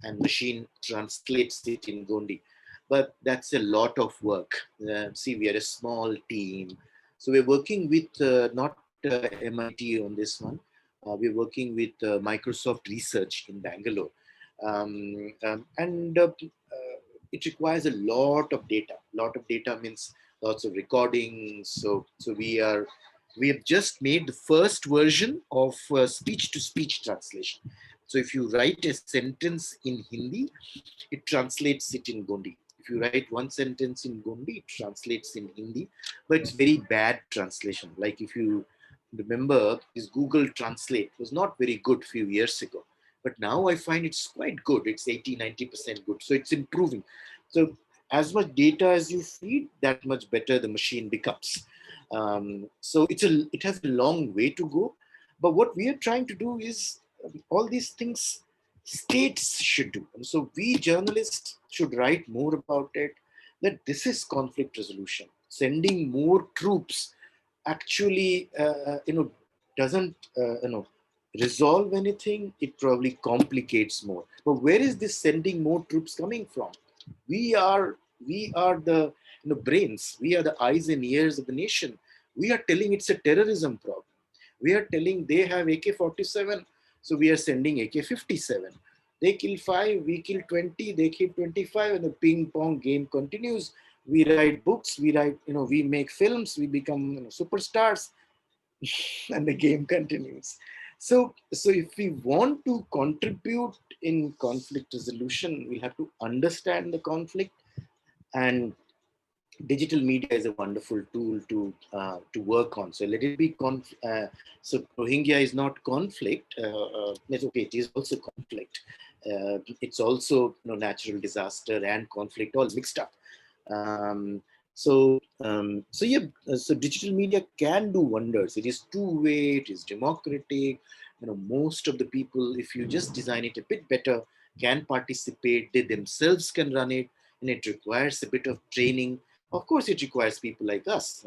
and machine translates it in Gondi. But that's a lot of work. See, we are a small team. So we're working with not MIT on this one. We're working with Microsoft Research in Bangalore. And it requires a lot of data. Lot of data means lots of recordings. So we have just made the first version of speech to speech translation. So if you write a sentence in Hindi, it translates it in Gondi. If you write one sentence in Gondi, it translates in Hindi, but it's very bad translation. Like if you remember, this Google Translate was not very good a few years ago, but now I find it's quite good. It's 80-90% good. So it's improving. So as much data as you feed, that much better the machine becomes. So it has a long way to go. But what we are trying to do is all these things states should do. And so we journalists should write more about it, that this is conflict resolution. Sending more troops actually, doesn't, resolve anything. It probably complicates more. But where is this sending more troops coming from? We are, we are the brains. We are the eyes and ears of the nation. We are telling it's a terrorism problem. We are telling they have AK-47, so we are sending AK-57. They kill 5, we kill 20, they kill 25, and the ping pong game continues. We write books, we make films, we become superstars, and the game continues. So if we want to contribute in conflict resolution, we have to understand the conflict, and digital media is a wonderful tool to work on. So let it be so Rohingya is not conflict. It's okay. It is also conflict. It's also natural disaster and conflict all mixed up. Um, so digital media can do wonders. It is two-way. It is democratic. Most of the people, if you just design it a bit better, can participate. They themselves can run it, and it requires a bit of training. Of course, it requires people like us.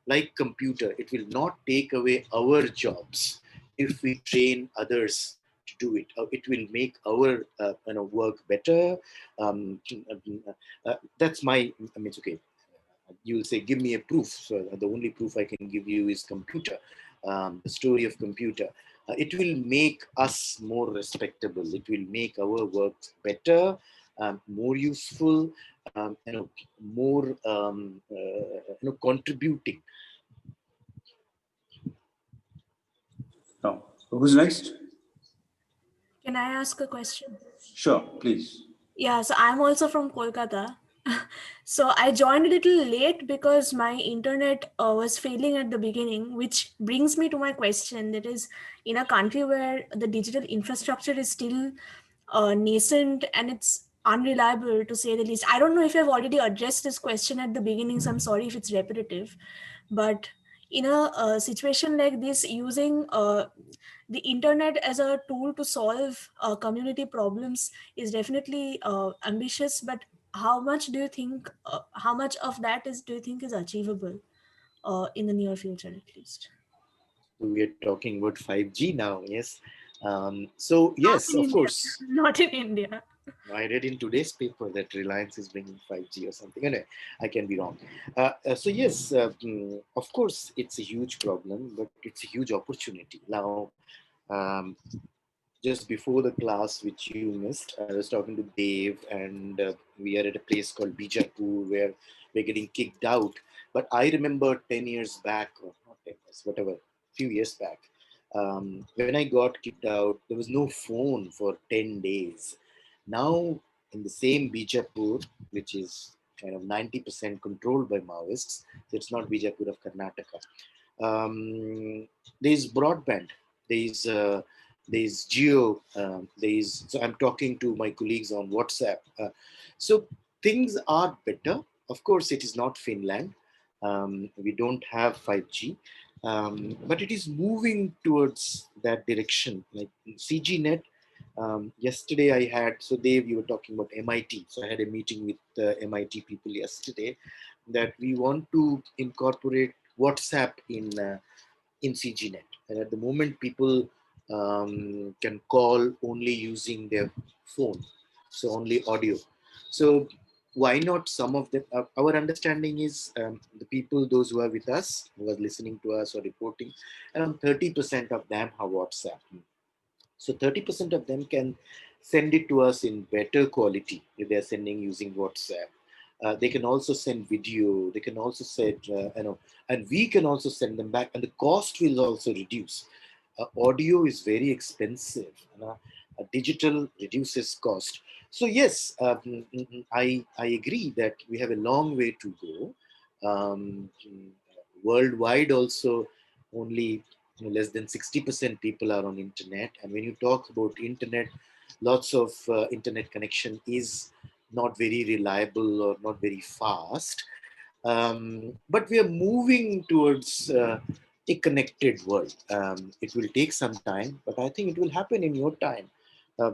Like computer, it will not take away our jobs if we train others to do it. It will make our work better. That's my. I mean, it's okay. You'll say, give me a proof. So the only proof I can give you is computer. The story of computer. It will make us more respectable. It will make our work better, more useful, more contributing. Now, who's next? Can I ask a question? Sure, please. Yeah, so I'm also from Kolkata. So I joined a little late because my internet was failing at the beginning, which brings me to my question. That is, in a country where the digital infrastructure is still nascent and it's unreliable to say the least. I don't know if I've already addressed this question at the beginning, so I'm sorry if it's repetitive. But in a situation like this, using the internet as a tool to solve community problems is definitely ambitious, but how much do you think, how much of that is do you think is achievable in the near future at least? We are talking about 5G now, yes. So Not yes, in of India. course. Not in India. I read in today's paper that Reliance is bringing 5G or something. Anyway, I can be wrong. So yes, of course, it's a huge problem, but it's a huge opportunity. Now, um, just before the class which you missed, I was talking to Dave, and we are at a place called Bijapur where we're getting kicked out. But I remember 10 years back, or not 10 years, whatever, few years back, when I got kicked out, there was no phone for 10 days. Now, in the same Bijapur, which is kind of 90% controlled by Maoists, so it's not Bijapur of Karnataka, there's broadband, there's geo, so I'm talking to my colleagues on WhatsApp. So things are better. Of course, it is not Finland. We don't have 5G, but it is moving towards that direction. Like CGNet, Yesterday I had, so Dave, you were talking about MIT. So I had a meeting with MIT people yesterday that we want to incorporate WhatsApp in CGNet. And at the moment, people can call only using their phone, so only audio. So why not some of them? Our understanding is the people, those who are with us, who are listening to us or reporting, around 30% of them have WhatsApp. So 30% of them can send it to us in better quality if they're sending using WhatsApp. They can also send video. They can also send, and we can also send them back, and the cost will also reduce. Audio is very expensive. Digital reduces cost. So yes, I agree that we have a long way to go. Worldwide, also, only less than 60% people are on internet. And when you talk about internet, lots of internet connection is not very reliable or not very fast. But we are moving towards a connected world. It will take some time, but I think it will happen in your time.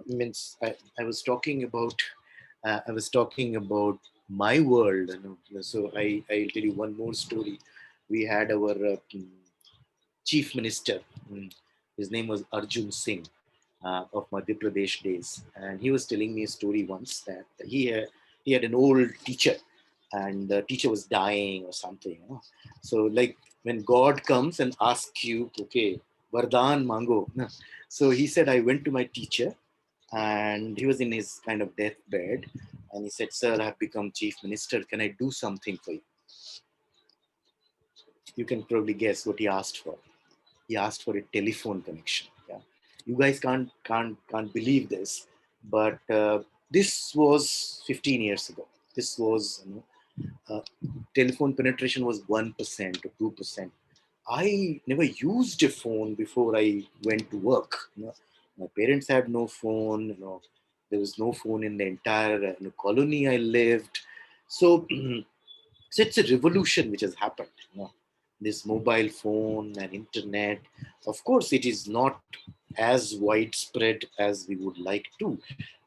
Means I was talking about my world. So I'll tell you one more story. We had our chief minister. His name was Arjun Singh of Madhya Pradesh days, and he was telling me a story once that he had an old teacher, and the teacher was dying or something. So like when God comes and asks you, okay, Vardhan Mango. So he said, I went to my teacher, and he was in his kind of deathbed, and he said, "Sir, I have become chief minister. Can I do something for you?" You can probably guess what he asked for. He asked for a telephone connection. Yeah, you guys can't believe this, but this was 15 years ago. This was telephone penetration was 1% or 2%. I never used a phone before I went to work. My parents had no phone. There was no phone in the entire colony I lived. So so it's a revolution which has happened. This mobile phone and internet. Of course, it is not as widespread as we would like to.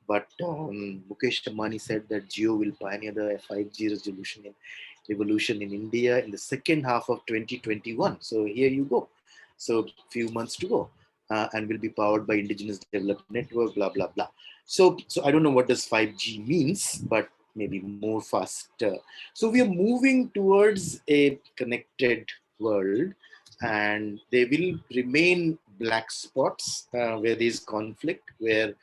But Mukesh Ambani said that Jio will pioneer the 5G revolution in India in the second half of 2021. So here you go. So few months to go, and will be powered by Indigenous Development Network. Blah blah blah. So I don't know what does 5G means, but maybe more faster. So we are moving towards a connected world, and there will remain black spots where there is conflict, where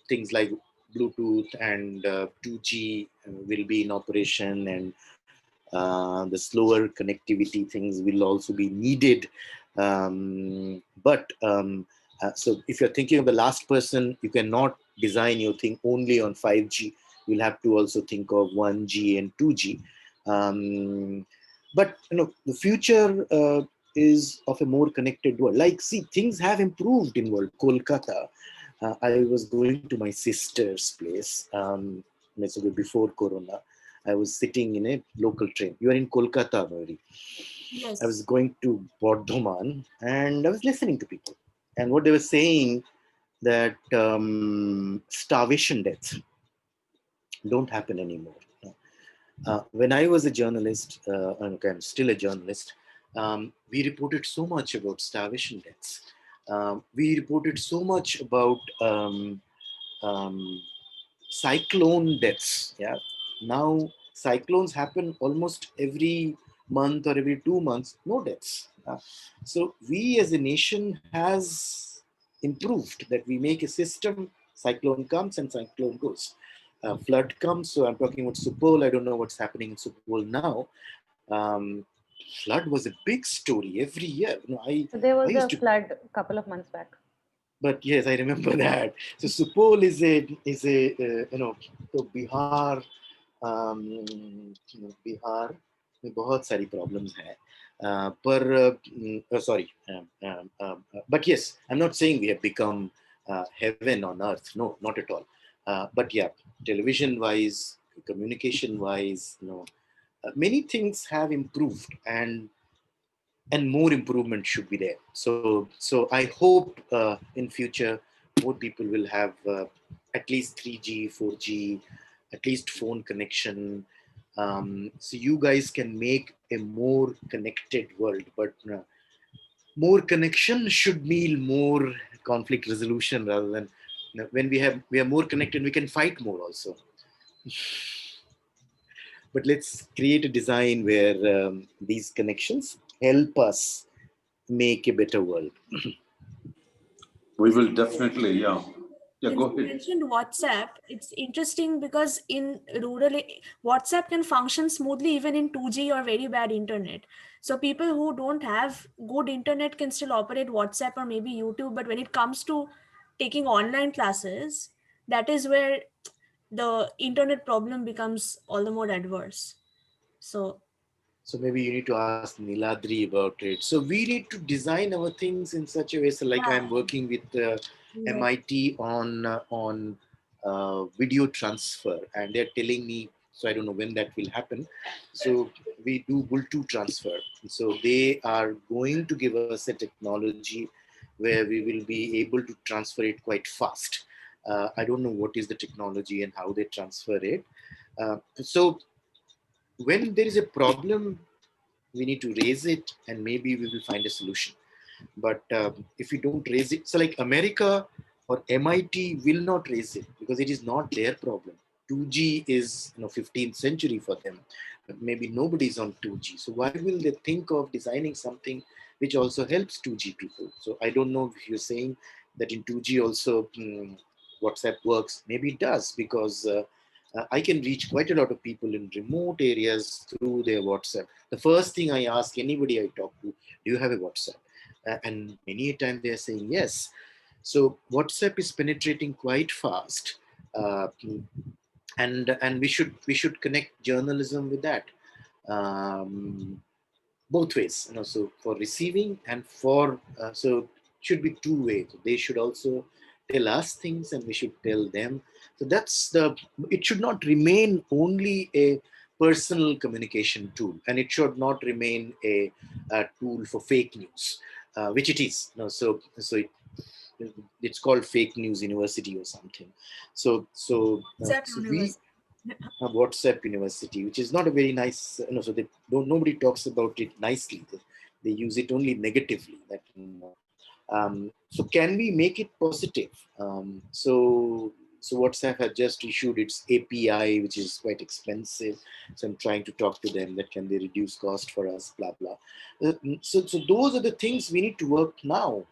things like Bluetooth and 2G will be in operation, and the slower connectivity things will also be needed. So if you're thinking of the last person, you cannot design your thing only on 5G. You'll have to also think of 1G and 2G. But the future is of a more connected world. Like, see, things have improved in world. Kolkata. I was going to my sister's place before Corona. I was sitting in a local train. You are in Kolkata, Mary. I was Yes. going to Bardhaman, and I was listening to people. And what they were saying, that starvation deaths don't happen anymore. When I was a journalist, okay, I'm still a journalist, we reported so much about starvation deaths. We reported so much about um, cyclone deaths. Yeah, now cyclones happen almost every month or every 2 months. No deaths. So we as a nation has improved that we make a system. Cyclone comes and cyclone goes. Flood comes. So I'm talking about Supol. I don't know what's happening in Supol now. Um, Flood was a big story every year. So there I was used a to, flood a couple of months back. but yes, I remember that. So Supol is a तो बिहार बिहार में बहुत सारी problems हैं पर sorry but yes, I'm not saying we have become heaven on earth. No, not at all. But yeah, television wise, communication wise, many things have improved, and more improvement should be there. So I hope in future more people will have at least 3G, 4G, at least phone connection. So you guys can make a more connected world, but more connection should mean more conflict resolution rather than, when we are more connected, we can fight more also. But let's create a design where these connections help us make a better world. We will definitely, yeah. Yeah, Since go you ahead. mentioned WhatsApp, it's interesting because in rural, WhatsApp can function smoothly even in 2G or very bad internet. So people who don't have good internet can still operate WhatsApp or maybe YouTube. But when it comes to taking online classes, that is where the internet problem becomes all the more adverse. So So maybe you need to ask Niladri about it. So we need to design our things in such a way. So like I'm yeah, working with yeah. MIT on video transfer, and they're telling me. So I don't know when that will happen. So we do Bluetooth transfer. So they are going to give us a technology where we will be able to transfer it quite fast. I don't know what is the technology and how they transfer it. So when there is a problem, we need to raise it and maybe we will find a solution. But if we don't raise it, so like America or MIT will not raise it because it is not their problem. 2G is 15th century for them. Maybe nobody is on 2G. So why will they think of designing something which also helps 2G people? So I don't know if you're saying that in 2G also WhatsApp works. Maybe it does because I can reach quite a lot of people in remote areas through their WhatsApp. The first thing I ask anybody I talk to, do you have a WhatsApp? And many a time they are saying yes. So WhatsApp is penetrating quite fast, uh, and we should connect journalism with that. Um, Both ways, so for receiving and for so should be two ways. They should also tell us things and we should tell them. So that's the, it should not remain only a personal communication tool, and it should not remain a tool for fake news, which it is. It's called fake news university or something. WhatsApp So we University. WhatsApp University, which is not a very nice, so they don't, nobody talks about it nicely. They use it only negatively. So can we make it positive? So WhatsApp has just issued its API, which is quite expensive. So I'm trying to talk to them that can they reduce cost for us, blah blah. So those are the things we need to work now.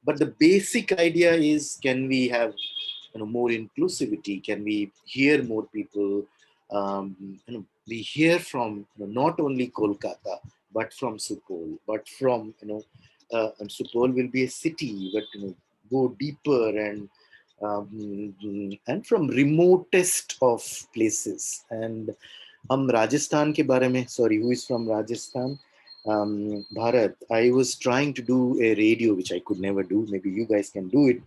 But the basic idea is, can we have more inclusivity? Can we hear more people? We hear from not only Kolkata but from Supol, but from and Supol will be a city, but go deeper and from remotest of places. And हम राजस्थान के बारे में, sorry, who is from Rajasthan? Bharat, I was trying to do a radio, which I could never do. Maybe you guys can do it.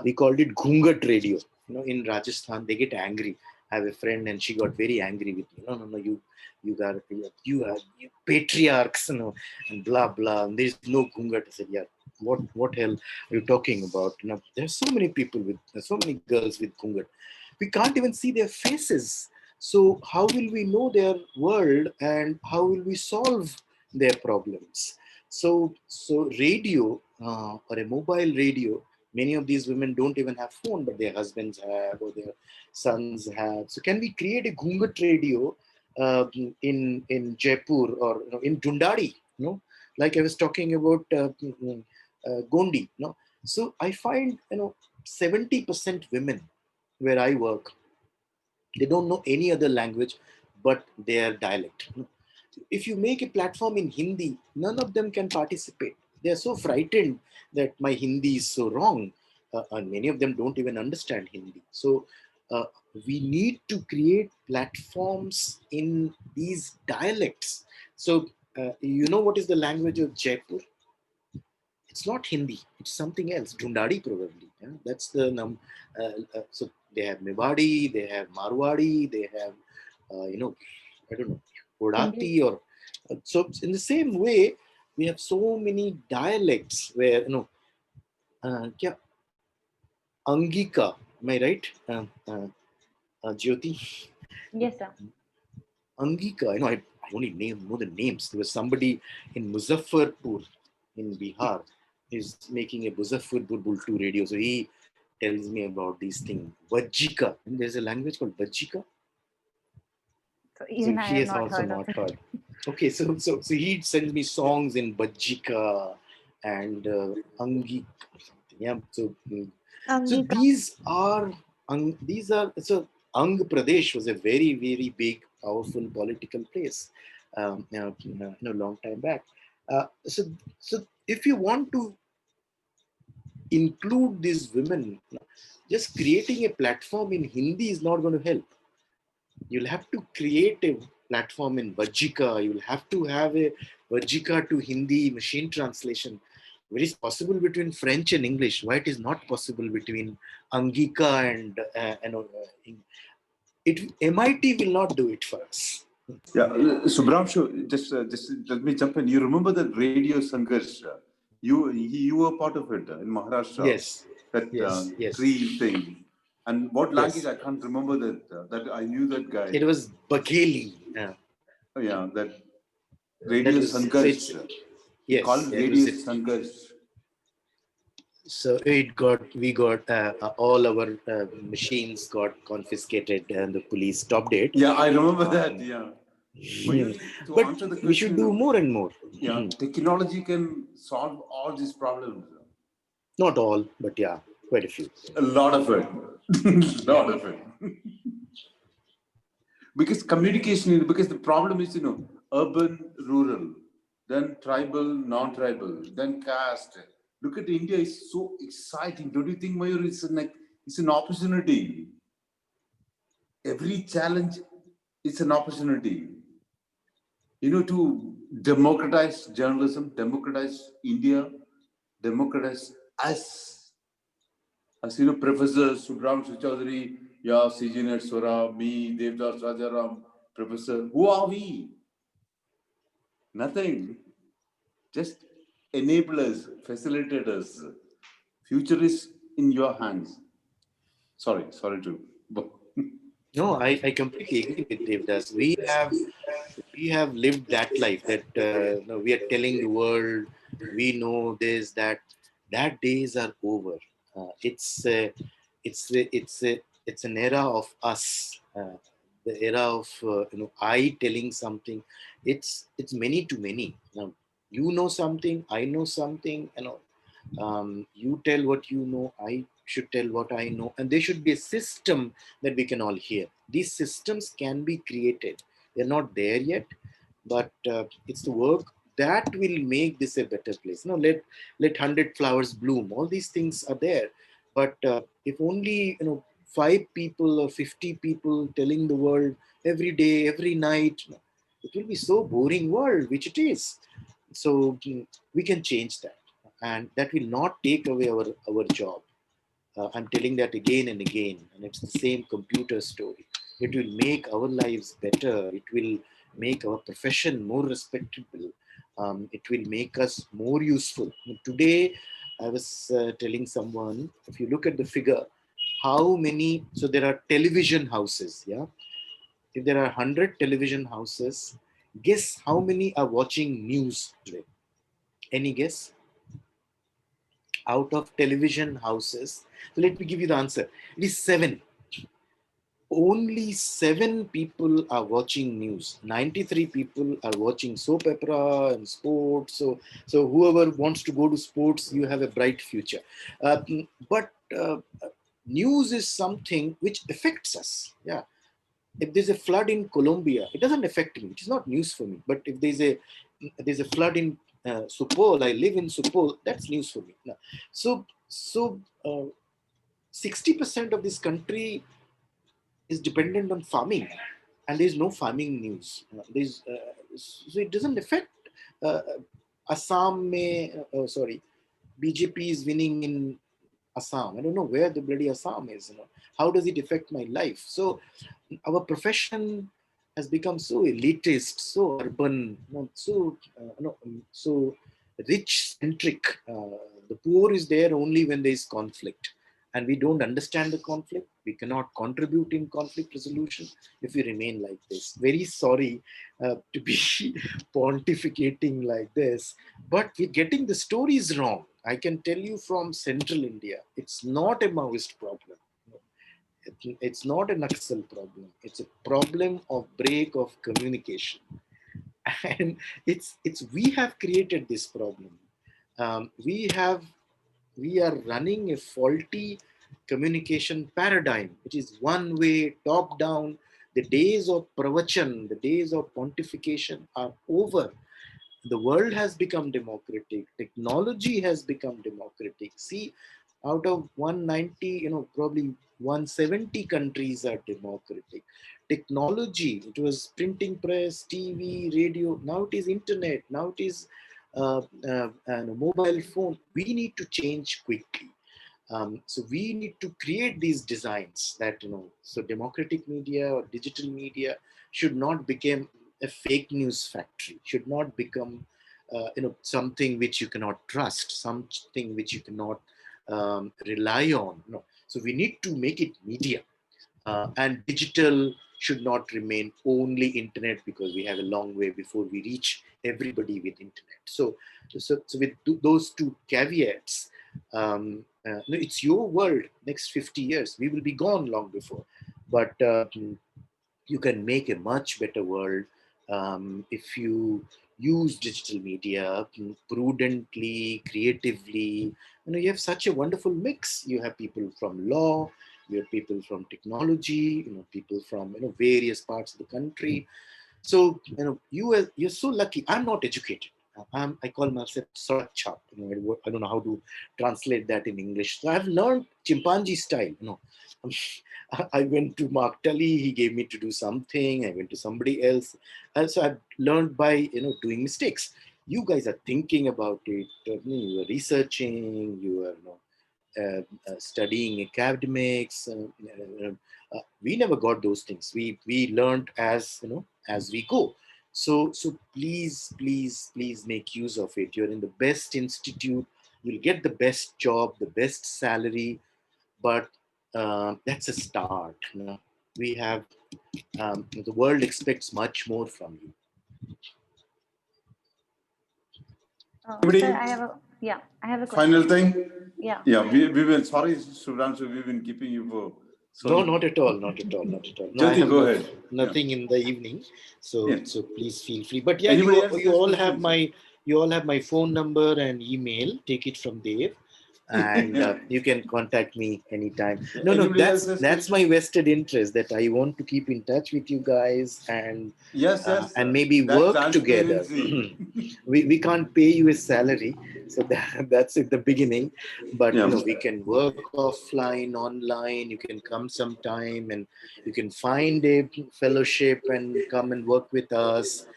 We called it Ghungat radio. In Rajasthan, they get angry. I have a friend, and she got very angry with me. No, no, no, you patriarchs, and blah blah. And there's no Ghungat. I said, yeah, what hell are you talking about? There's so many people with so many girls with Ghungat. We can't even see their faces. So how will we know their world and how will we solve their problems? So radio or a mobile radio, many of these women don't even have phone, but their husbands have or their sons have. So can we create a Ghungat radio in Jaipur or in Dundari? Like I was talking about Gondi. So I find 70% women where I work, they don't know any other language but their dialect. If you make a platform in Hindi, none of them can participate. They are so frightened that my Hindi is so wrong. And many of them don't even understand Hindi. So uh, we need to create platforms in these dialects. So, you know what is the language of Jaipur? It's not Hindi. It's something else. Dhundadi probably. Yeah? That's the so they have Mewadi, they have Marwadi, they have I don't know, English. Odati or so. In the same way, we have so many dialects where क्या Angika, am I right? Jyoti, Yes, sir. Angika. I only know the names. There was somebody in Muzaffarpur in Bihar. He's making a Muzaffarpur Bultu radio. So he tells me about these things. Vajjika. And there's a language called Vajjika. So So even I he have has not also heard of not it. heard. Okay, so he sends me songs in Vajjika and Angika. Yeah. So Angika. these are Ang Pradesh was a very very big powerful political place, long time back. So if you want to include these women, just creating a platform in Hindi is not going to help. You'll have to create a platform in Vajjika. You'll have to have a Vajjika to Hindi machine translation. It is possible between French and English. Why it is not possible between Angika and it MIT will not do it for us. Yeah, Shubhranshu, just let me jump in. You remember that radio Sangharsh? You were part of it in Maharashtra. Yes, That yes, tree thing. And what language? yes. I can't remember that. That I knew that guy. It was Bagheli. Oh, yeah, that That radio was so it's Sangharsh. He called yes. it It radio was it. Sangharsh. So we got all our machines got confiscated and the police stopped it. Yeah, I remember that. Yeah. Mayuri, to But answer the we should do question, more and more. yeah, technology can solve all these problems. Not all, but yeah, quite a few. A lot of it. Yeah. Lot of it. Because communication, because the problem is, urban, rural, then tribal, non-tribal, then caste. Look at India, is so exciting. Don't you think, Mayur, it's an opportunity. Every challenge is an opportunity. To democratize journalism, democratize India, democratize us. As Professor Shubhranshu Choudhary, yeah, CG Swara, me, Devdas Rajaram, Professor, who are we? Nothing. Just enablers, facilitators. Future is in your hands. Sorry to. No, I completely agree with Devdas. We have lived that life that no, we are telling the world we know this that days are over. It's an era of us, the era of I telling something. It's many to many. Now, you know something, I know something. You tell what you know, I should tell what I know, and there should be a system that we can all hear. These systems can be created. They're not there yet, but it's the work that will make this a better place. No, let 100 flowers bloom. All these things are there, but if only 5 people or 50 people telling the world every day, every night, it will be so boring world, which it is. So we can change that, and that will not take away our job. I'm telling that again and again, and it's the same computer story. It will make our lives better. It will make our profession more respectable. It will make us more useful. Today, I was telling someone, if you look at the figure, how many, so there are television houses, yeah? If there are 100 television houses, guess how many are watching news today? Any guess? Out of television houses, so let me give you the answer. It is 7. Only 7 people are watching news. 93 people are watching soap opera and sports. So whoever wants to go to sports, you have a bright future. But news is something which affects us. Yeah. If there's a flood in Colombia, it doesn't affect me. It is not news for me. But if there's a flood in Supol, I live in Supol, that's news for me. No. So 60% of this country is dependent on farming, and there's no farming news. So it doesn't affect uh, Assam. Sorry, BJP is winning in Assam. I don't know where the bloody Assam is. How does it affect my life? So our profession has become so elitist, so urban, so rich centric. The poor is there only when there is conflict. And we don't understand the conflict. We cannot contribute in conflict resolution if we remain like this. Very sorry to be pontificating like this, but we're getting the stories wrong. I can tell you from central India, it's not a Maoist problem. It's not a Naxal problem. It's a problem of break of communication. And it's we have created this problem. We are running a faulty communication paradigm. It is one way, top down. The days of pravachan, the days of pontification are over. The world has become democratic. Technology has become democratic. See, out of 190, probably 170 countries are democratic. Technology, it was printing press, TV, radio. Now it is internet. Now it is mobile phone. We need to change quickly. So we need to create these designs that, so democratic media or digital media should not become a fake news factory, should not become, something which you cannot trust, something which you cannot rely on. No. So we need to make it media. And digital should not remain only internet, because we have a long way before we reach everybody with internet. So with those two caveats, it's your world. Next 50 years, we will be gone long before. But you can make a much better world if you use digital media prudently, creatively. You have such a wonderful mix. You have people from law, you have people from technology, people from various parts of the country. So you're so lucky. I'm not educated. I call myself Sorachap. I don't know how to translate that in English. So I've learned chimpanzee style. I went to Mark Tully. He gave me to do something. I went to somebody else. And so I've learned by doing mistakes. You guys are thinking about it. You are researching. You are studying academics. We never got those things. We learned as we go. So please make use of it. You're in the best institute. You'll get the best job, the best salary, but that's a start. We have the world expects much more from you. Sir, Anybody? I have a Final question. thing? Yeah. Yeah, we will. Sorry, Shubhranshu, we've been keeping you for so No, long. not at all, not at all, not at all. No, I Jyoti, have go ahead. nothing in the evening, so Yeah. please feel free. But yeah, Anybody else you has all have questions? my phone number and email. Take it from there, and Yeah. you can contact me anytime. Yeah. No, Anybody else that's has questions? my vested interest, that I want to keep in touch with you guys and Yes, and maybe that's work together. transparency. We can't pay you a salary, so that's at the beginning. But Yeah. we can work offline, online. You can come sometime, and you can find a fellowship and come and work with us.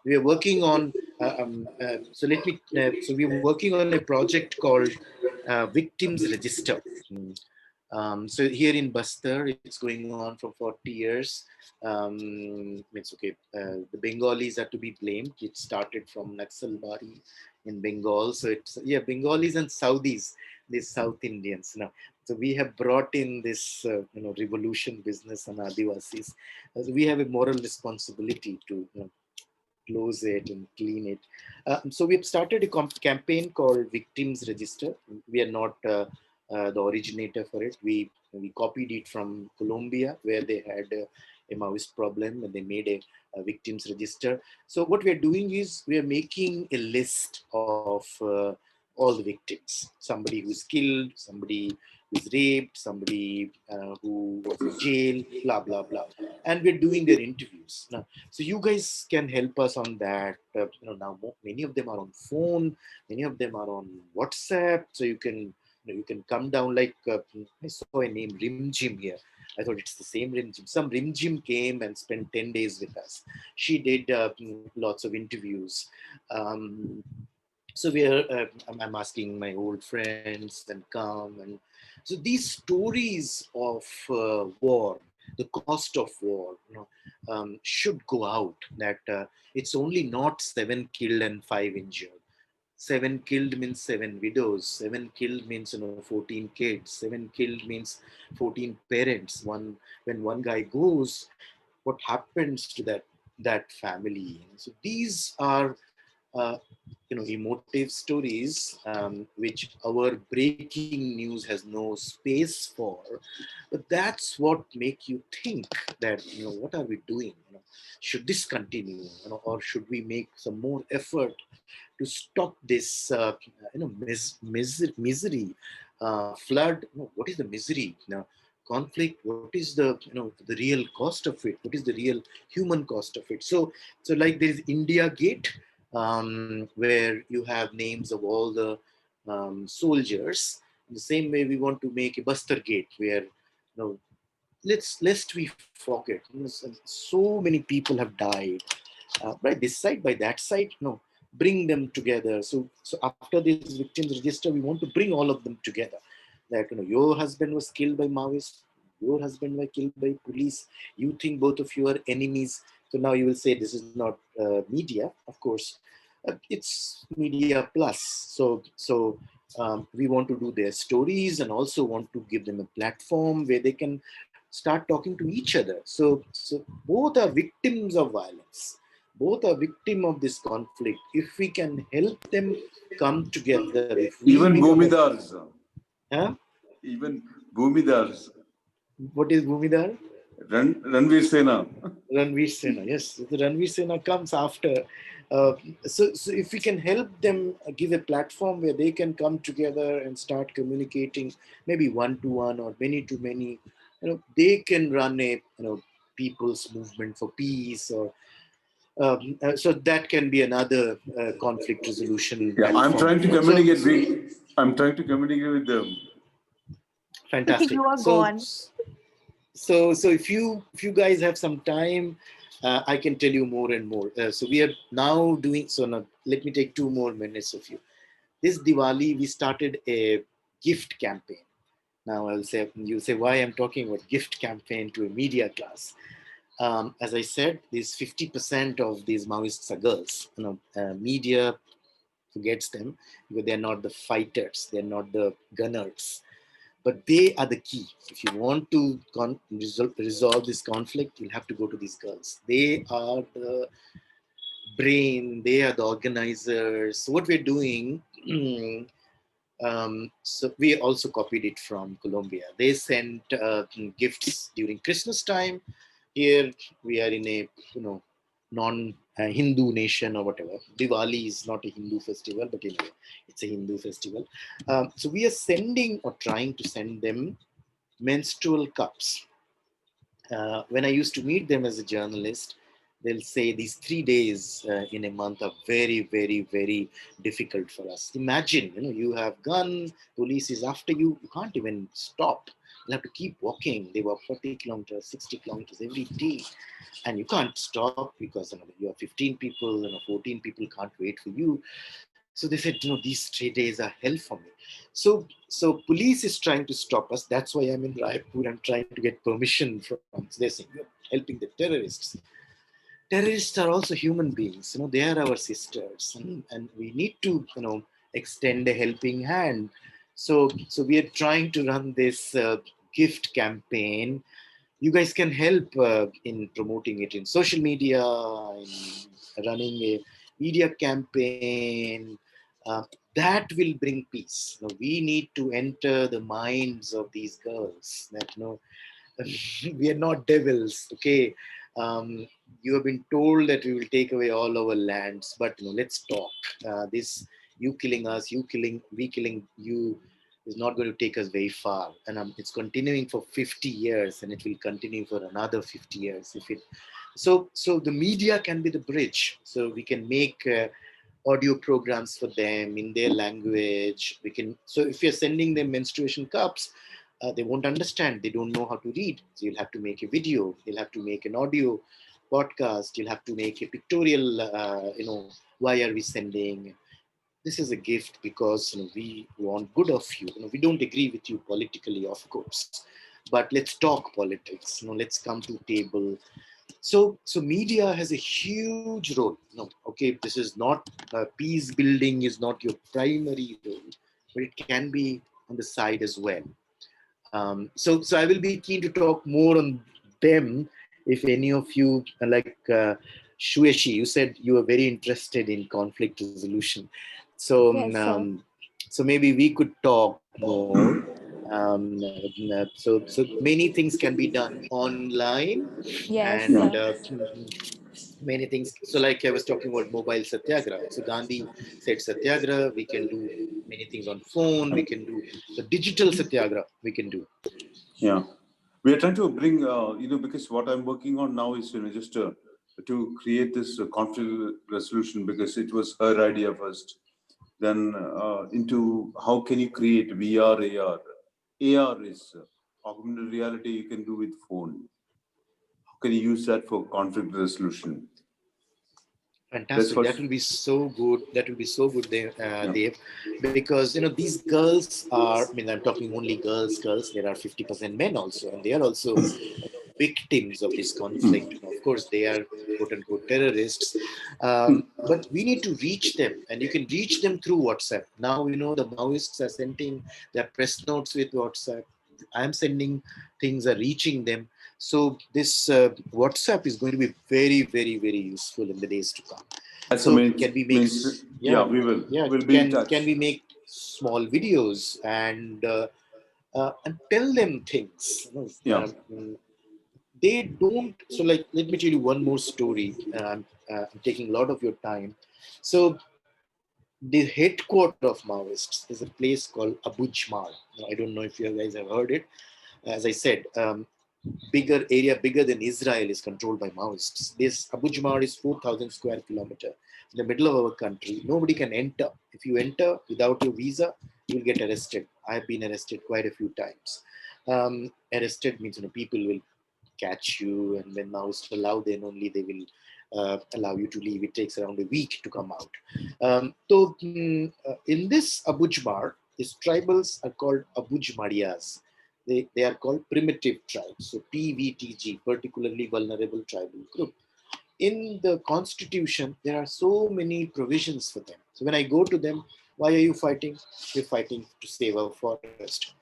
We are working on. So we're working on a project called Victims Register. So here in Bastar, it's going on for 40 years. It's okay. The Bengalis are to be blamed. It started from Naxalbari in Bengal. So it's Bengalis and Saudis, these South Indians now. So we have brought in this revolution business on Adivasis. So we have a moral responsibility to close it and clean it. So we've started a campaign called Victims Register. We are not the originator for it. We copied it from Colombia, where they had a Maoist problem, and they made a victims register. So what we are doing is we are making a list of all the victims. Somebody who's killed, somebody who's raped, somebody who was in jail, blah blah blah, and we're doing their interviews now. So you guys can help us on that. Now many of them are on phone, many of them are on WhatsApp. So you can come down. Like I saw a name Rim Jim here. I thought it's the same Rim Jim. Some Rim Jim came and spent 10 days with us. She did lots of interviews. So I'm asking my old friends and come, and so these stories of war, the cost of war, should go out. That it's only not 7 killed and 5 injured. 7 killed means 7 widows. 7 killed means 14 kids. 7 killed means 14 parents. When one guy goes, what happens to that family? So these are emotive stories, which our breaking news has no space for. But that's what make you think that, what are we doing? Should this continue? Or should we make some more effort to stop this, misery, flood? What is the misery? Conflict. What is the real cost of it? What is the real human cost of it? So like there is India Gate, where you have names of all the soldiers. In the same way, we want to make a Bastar Gate, where lest we forget, so many people have died, by this side, by that side. Bring them together. So after this victims register, we want to bring all of them together. That your husband was killed by Maoists, your husband was killed by police. You think both of you are enemies. So now you will say this is not media. Of course, it's media plus. So we want to do their stories and also want to give them a platform where they can start talking to each other. So both are victims of violence. Both are victim of this conflict. If we can help them come together, if we Even become Bhumidars. huh? Even Bhumidars. What is Bhumidar? Ranveer Sena. Ranveer Sena, yes. The Ranveer Sena comes after. So if we can help them, give a platform where they can come together and start communicating, maybe one to one or many to many, they can run a people's movement for peace, or so that can be another conflict resolution Yeah, I'm platform. trying to communicate with them. Fantastic. You are So gone. so if you guys have some time, I can tell you more and more. So we are now doing, so now let me take 2 more minutes of you. This Diwali we started a gift campaign. Now you'll say why I'm talking about gift campaign to a media class. As I said, these 50% of these Maoists are girls. Media forgets them because they're not the fighters, they're not the gunners, but they are the key. If you want to resolve this conflict, you'll have to go to these girls. They are the brain, they are the organizers. So what we're doing, so we also copied it from Colombia. They sent gifts during Christmas time. Here we are in a non-Hindu nation or whatever. Diwali is not a Hindu festival, but anyway, it's a Hindu festival. So we are sending or trying to send them menstrual cups. When I used to meet them as a journalist, they'll say these 3 days in a month are very, very, very difficult for us. Imagine, you have gun, police is after you, you can't even stop. You have to keep walking. They walk 40 kilometers, 60 kilometers every day, and you can't stop because you have 15 people, 14 people can't wait for you. So they said, these 3 days are hell for me. So police is trying to stop us. That's why I'm in Raipur. I'm trying to get permission from. So they're saying you're helping the terrorists. Terrorists are also human beings. They are our sisters, and we need to extend a helping hand. So we are trying to run this gift campaign. You guys can help in promoting it in social media, in running a media campaign. That will bring peace. We need to enter the minds of these girls that we are not devils. Okay, you have been told that we will take away all our lands, but let's talk. This, you killing us, you killing, we killing you, is not going to take us very far. And it's continuing for 50 years, and it will continue for another 50 years. If it, so the media can be the bridge. So we can make audio programs for them in their language. We can. So if you're sending them menstruation cups, they won't understand. They don't know how to read. So you'll have to make a video. You'll have to make an audio podcast. You'll have to make a pictorial. Why are we sending? This is a gift because we want good of you. We don't agree with you politically, of course, but let's talk politics. Let's come to table. So media has a huge role. No, okay, this is not peace building is not your primary role, but it can be on the side as well. So I will be keen to talk more on them if any of you Shueshi, you said you were very interested in conflict resolution. So Yes, sir. so maybe we could talk more. So many things can be done online, Yes, and sir. many things. So like I was talking about mobile satyagraha. So Gandhi said satyagraha. We can do many things on phone. We can do the digital satyagraha. We can do. Yeah. We are trying to bring, because what I'm working on now is, just to create this conflict resolution, because it was her idea first. Then into how can you create VR, AR? AR is augmented reality you can do with phone. How can you use that for conflict resolution? That's Fantastic. what. That will be so good. That will be so good, Yeah. Dave, because these girls are. I mean, I'm talking only girls. Girls. There are 50% men also, and they are also victims of this conflict. Of course, they are quote unquote terrorists, but we need to reach them, and you can reach them through WhatsApp. Now the Maoists are sending their press notes with WhatsApp. I'm sending things are reaching them. So this WhatsApp is going to be very, very, very useful in the days to come. That's So the can we make? means. Yeah, we will. Yeah. We'll be in touch. Can we make small videos and tell them things? Yeah. They don't. So like, let me tell you one more story. I'm taking a lot of your time. So the headquarter of Maoists is a place called Abujmal. Now, I don't know if you guys have heard it. As I said, bigger area, bigger than Israel, is controlled by Maoists. This Abujmal is 4,000 square kilometer in the middle of our country. Nobody can enter. If you enter without your visa, you'll get arrested. I've been arrested quite a few times. Arrested means people will catch you, and when Maoists allow, then only they will allow you to leave. It takes around a week to come out. In this Abujmar, these tribals are called Abujmarias. They are called primitive tribes, so PVTG, particularly vulnerable tribal group. In the constitution, there are so many provisions for them. So when I go to them, why are you fighting? We're fighting to save our forest.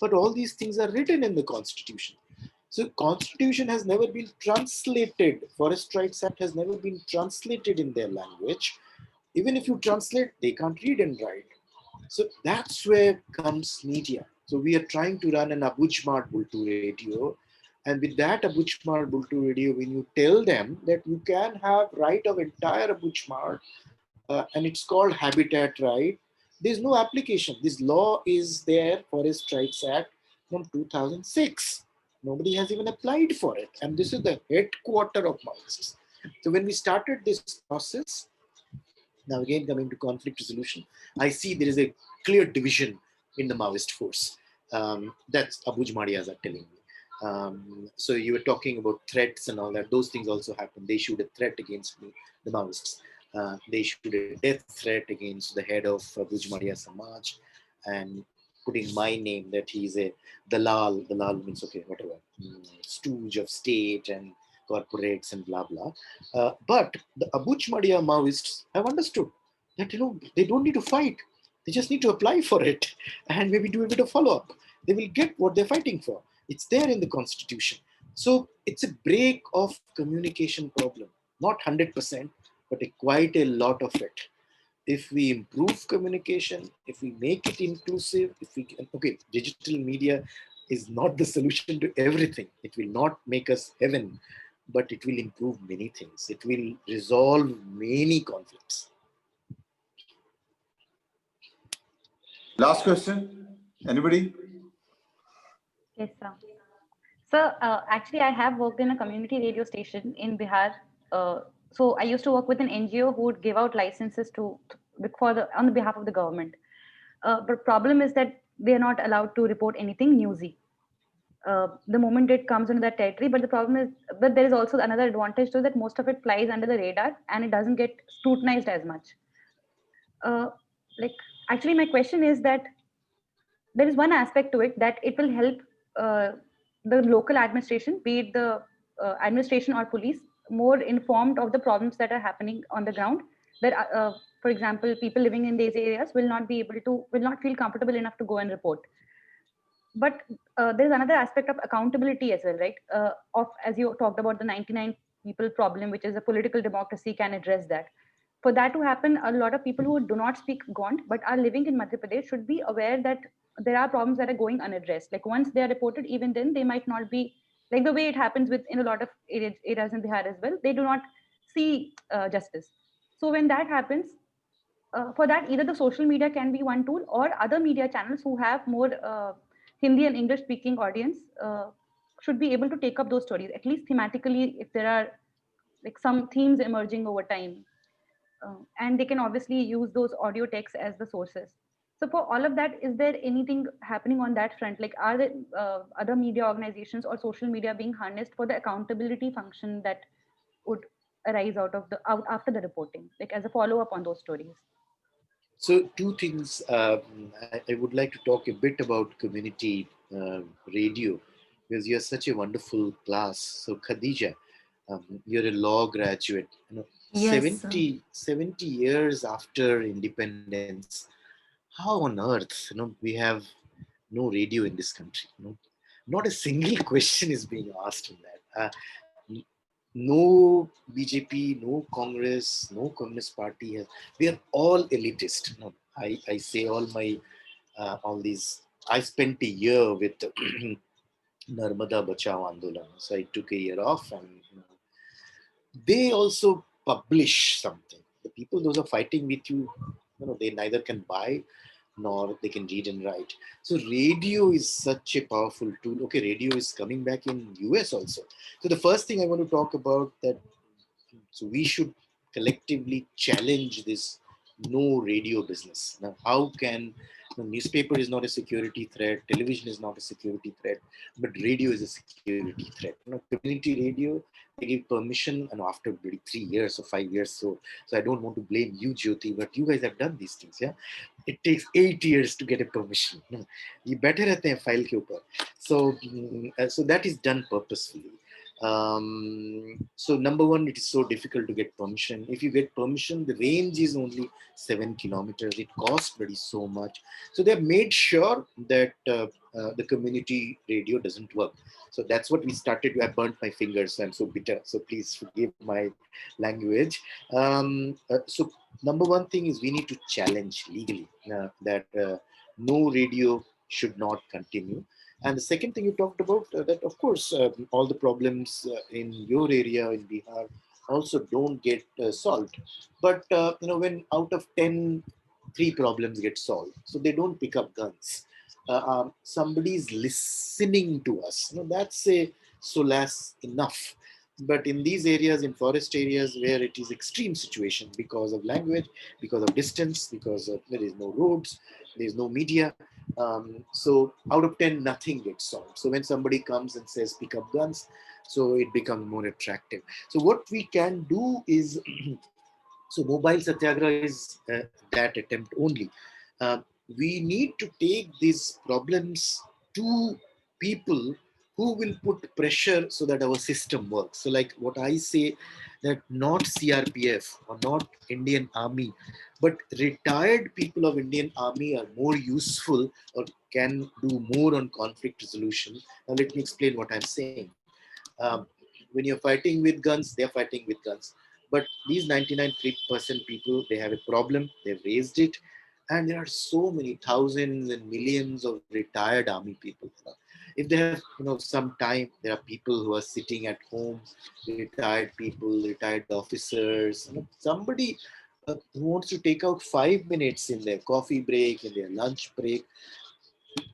But all these things are written in the constitution. So constitution has never been translated. Forest Rights Act has never been translated in their language. Even if you translate, they can't read and write. So that's where comes media. So we are trying to run an Abujmar Bultu radio. And with that Abujmar Bultu radio, when you tell them that you can have right of entire Abujmar, and it's called habitat right, there's no application. This law is there, Forest Rights Act from 2006. Nobody has even applied for it. And this is the headquarter of Maoists. So when we started this process, now again coming to conflict resolution, I see there is a clear division in the Maoist force. That's Abuj Marias are telling me. So you were talking about threats and all that. Those things also happen. They shoot a threat against me, the Maoists. They shoot a death threat against the head of Abuj Maria Samaj, and putting my name that he's a dalal. Dalal means okay, whatever, stooge of state and corporates and blah blah. But the Abuj Maria Maoists have understood that they don't need to fight. They just need to apply for it and maybe do a bit of follow up. They will get what they're fighting for. It's there in the constitution. So it's a break of communication problem. Not 100%, but quite a lot of it. If we improve communication, if we make it inclusive, okay, digital media is not the solution to everything. It will not make us heaven, but it will improve many things. It will resolve many conflicts. Last question. Anybody? Yes, sir. So actually, I have worked in a community radio station in Bihar. So I used to work with an NGO who would give out licenses on the behalf of the government. But problem is that they are not allowed to report anything newsy. The moment it comes into that territory, but the problem is, but there is also another advantage to that most of it flies under the radar and it doesn't get scrutinized as much. Like actually, my question is that there is one aspect to it that it will help the local administration, be it the administration or police more informed of the problems that are happening on the ground. That, for example, people living in these areas will not feel comfortable enough to go and report. But there's another aspect of accountability as well, right? Of, as you talked about, the 99 people problem, which is a political democracy, can address that. For that to happen, a lot of people who do not speak Gond but are living in Madhya Pradesh should be aware that there are problems that are going unaddressed. Like once they are reported, even then they might not be, like the way it happens with in a lot of areas in Bihar as well. They do not see justice. So when that happens, for that, either the social media can be one tool, or other media channels who have more Hindi and English speaking audience should be able to take up those stories, at least thematically, if there are like some themes emerging over time. And they can obviously use those audio texts as the sources. So for all of that, is there anything happening on that front? Like, are there other media organizations or social media being harnessed for the accountability function that would arise out after the reporting, like as a follow up on those stories? So two things. I would like to talk a bit about community radio, because you're such a wonderful class. So Khadija, you're a law graduate. You know, Yes, sir. 70 years after independence, how on earth, we have no radio in this country? Not a single question is being asked on that. No BJP, no Congress, no Communist Party has. We are all elitist. I say all these. I spent a year with Narmada Bachao Andolan, so I took a year off, and they also publish something. The people those are fighting with you, they neither can buy nor they can read and write. So radio is such a powerful tool. Okay, radio is coming back in US also. So the first thing I want to talk about that, so we should collectively challenge this no radio business. Now, how can newspaper is not a security threat, television is not a security threat, but radio is a security threat. Community radio, they give permission, and after maybe 3 years or 5 years. So I don't want to blame you, Jyoti, but you guys have done these things, yeah. It takes 8 years to get a permission. You better रहते हैं file के ऊपर. So that is done purposefully. So number one, it is so difficult to get permission. If you get permission, the range is only 7 kilometers. It costs very so much. So they have made sure that the community radio doesn't work. So that's what we started. I burnt my fingers. I'm so bitter. So please forgive my language. So number one thing is we need to challenge legally that no radio should not continue. And the second thing you talked about, that of course, all the problems in your area in Bihar also don't get solved. But, when out of 10, 3 problems get solved, so they don't pick up guns. Somebody is listening to us. That's a solace enough. But in these areas, in forest areas where it is extreme situation because of language, because of distance, because of, there is no roads, there is no media, so out of 10, nothing gets solved. So when somebody comes and says pick up guns, so it becomes more attractive. So what we can do is, so mobile satyagraha is that attempt only. Uh, we need to take these problems to people who will put pressure so that our system works. So like what I say, that not CRPF or not Indian Army, but retired people of Indian Army are more useful or can do more on conflict resolution. Now let me explain what I'm saying. Um, when you're fighting with guns, they're fighting with guns. But these 99% people, they have a problem, they've raised it, and there are so many thousands and millions of retired army people. If they have some time, there are people who are sitting at home, retired people, retired officers, somebody who wants to take out 5 minutes in their coffee break, in their lunch break.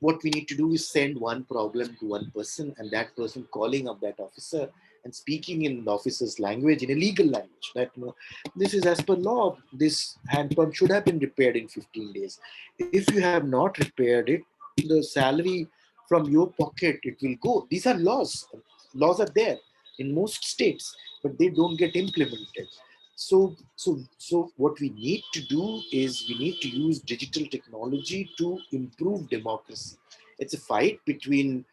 What we need to do is send one problem to one person, and that person calling up that officer and speaking in the officer's language, in a legal language, that this is as per law, this hand pump should have been repaired in 15 days. If you have not repaired it, the salary from your pocket, it will go. These are laws. Laws are there in most states, but they don't get implemented. So what we need to do is we need to use digital technology to improve democracy. It's a fight between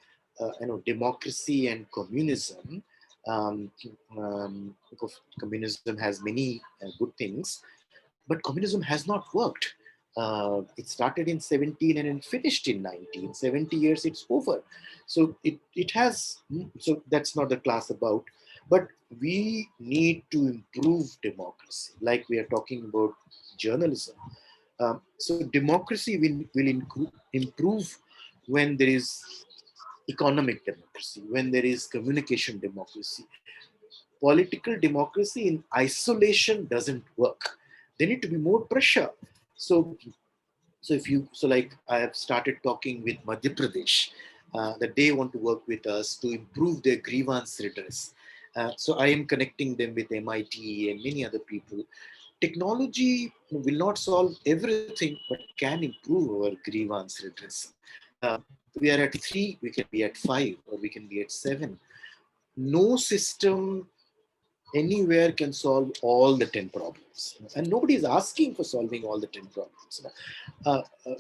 democracy and communism. Um, because communism has many good things, but communism has not worked. It started in 17 and it finished in 19. 70 years, it's over. So it has, so that's not the class about. But we need to improve democracy, like we are talking about journalism. So democracy will improve when there is economic democracy, when there is communication democracy. Political democracy in isolation doesn't work. There need to be more pressure. So, so like I have started talking with Madhya Pradesh, that they want to work with us to improve their grievance redress. So I am connecting them with MIT and many other people. Technology will not solve everything, but can improve our grievance redress. Uh, we are at 3, we can be at 5, or we can be at 7. No system anywhere can solve all the 10 problems. And nobody is asking for solving all the 10 problems.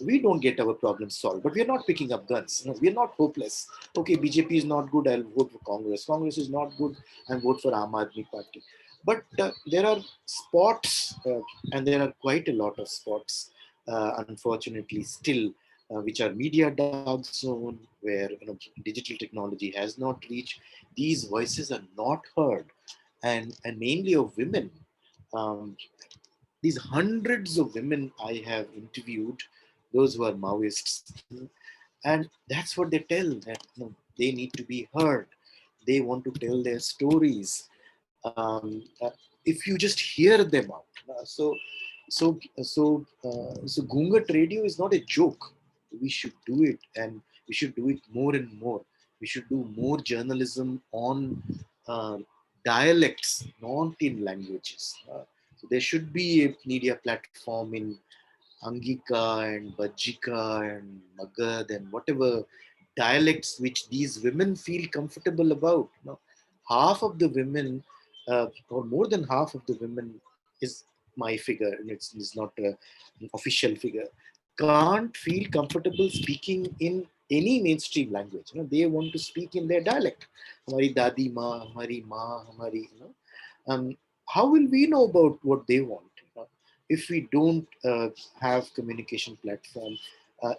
We don't get our problems solved, but we are not picking up guns. We are not hopeless. Okay, BJP is not good, I'll vote for Congress. Congress is not good, I'll vote for Aam Aadmi Party. But there are spots, and there are quite a lot of spots, unfortunately, still, which are media dark zone, where digital technology has not reached. These voices are not heard, and mainly of women. Um, these hundreds of women I have interviewed, those who are Maoists, and that's what they tell, that they need to be heard. They want to tell their stories. If you just hear them out. So Gungat radio is not a joke. We should do it, and we should do it more and more. We should do more journalism on uh, dialects, not in languages. So there should be a media platform in Angika and Bajika and Magad and whatever dialects which these women feel comfortable about. Half of the women, or more than half of the women, is my figure, and it's not an official figure, can't feel comfortable speaking in any mainstream language. They want to speak in their dialect. Hamari dadi ma, hamari ma, hamari. How will we know about what they want? If we don't have communication platform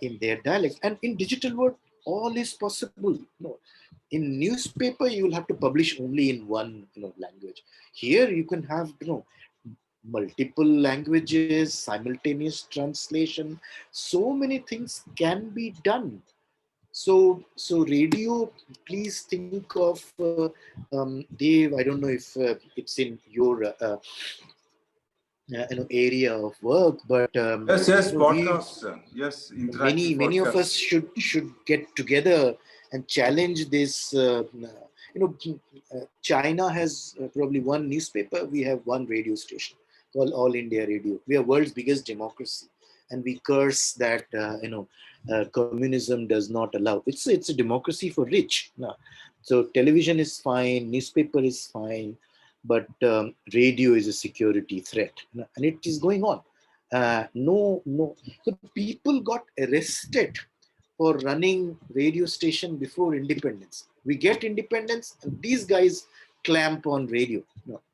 in their dialect, and in digital world all is possible. In newspaper you will have to publish only in one language. Here you can have multiple languages, simultaneous translation. So many things can be done. So radio, please think of Dave. I don't know if it's in your area of work, but Yes, we podcasts. Yes, interactive many of us podcasts. should get together and challenge this. China has probably one newspaper. We have one radio station called All India Radio. We are world's biggest democracy, and we curse that communism does not allow. It's a democracy for rich. So television is fine, newspaper is fine, but radio is a security threat, and it is going on. No. So people got arrested for running radio station before independence. We get independence, and these guys clamp on radio.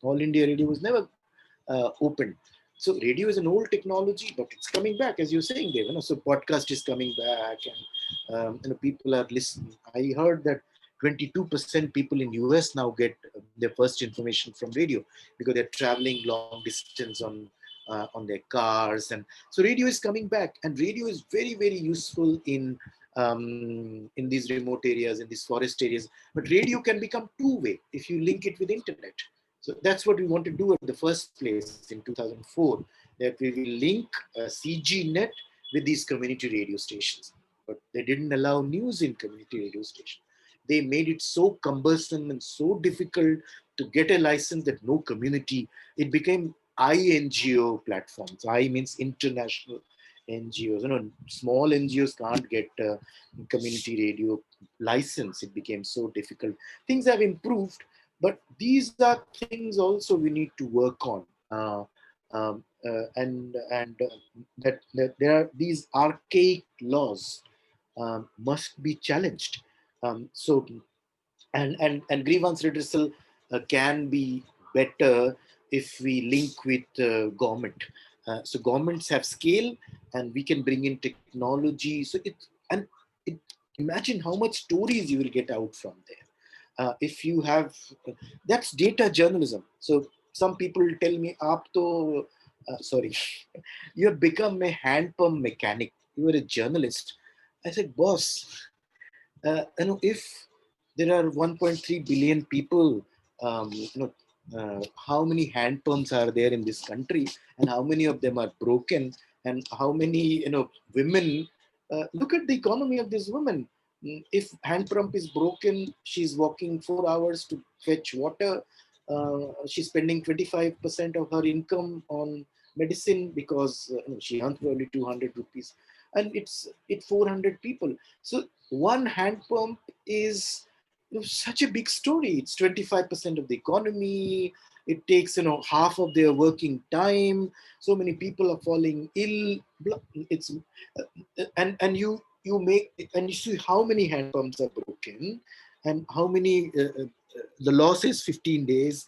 All India Radio was never opened. So radio is an old technology, but it's coming back, as you're saying, Dave. So podcast is coming back, and people are listening. I heard that 22% people in US now get their first information from radio because they're traveling long distance on their cars, and so radio is coming back, and radio is very very useful in these remote areas, in these forest areas. But radio can become two-way if you link it with internet. So that's what we want to do at the first place in 2004, that we will link CG net with these community radio stations. But they didn't allow news in community radio stations. They made it so cumbersome and so difficult to get a license that no community, it became INGO platforms. I means international NGOs. Small NGOs can't get community radio license. It became so difficult. Things have improved, but these are things also we need to work on. That there are these archaic laws must be challenged. So and grievance redressal can be better if we link with government. So governments have scale, and we can bring in technology. So it imagine how much stories you will get out from there. If you have that's data journalism. So some people tell me, "Aap to, sorry, you have become a hand pump mechanic. You are a journalist." I said, "Boss, if there are 1.3 billion people, how many hand pumps are there in this country, and how many of them are broken, and how many women? Look at the economy of this woman. If hand pump is broken, she's walking 4 hours to fetch water. She's spending 25% of her income on medicine because she earns only 200 rupees, and it's 400 people. So one hand pump is such a big story. It's 25% of the economy. It takes half of their working time. So many people are falling ill. It's and you make and you see how many hand pumps are broken, and how many the loss is 15 days,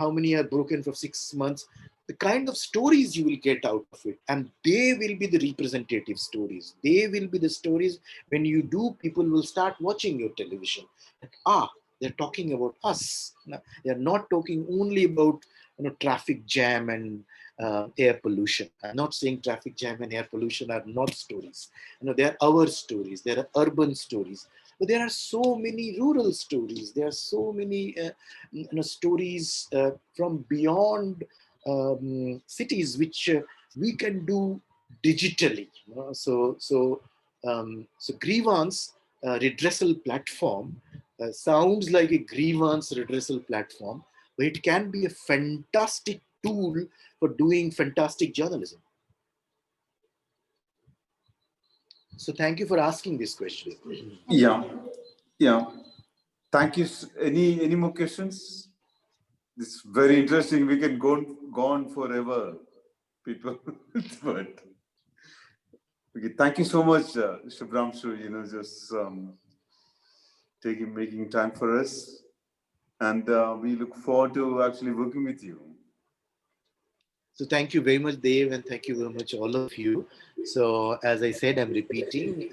how many are broken for 6 months. The kind of stories you will get out of it, and they will be the representative stories. They will be the stories. When you do, people will start watching your television. They're talking about us. They're not talking only about traffic jam and air pollution. I'm not saying traffic jam and air pollution are not stories. They are our stories. There are urban stories, but there are so many rural stories. There are so many stories from beyond cities, which we can do digitally. So grievance redressal platform sounds like a grievance redressal platform, but it can be a fantastic tool for doing fantastic journalism. So thank you for asking this question. Yeah, yeah. Thank you. Any more questions? This is very interesting. We can go on forever, people. But okay, thank you so much, Shubhranshu. Just making time for us, and we look forward to actually working with you. So thank you very much, Dave, and thank you very much, all of you. So as I said, I'm repeating.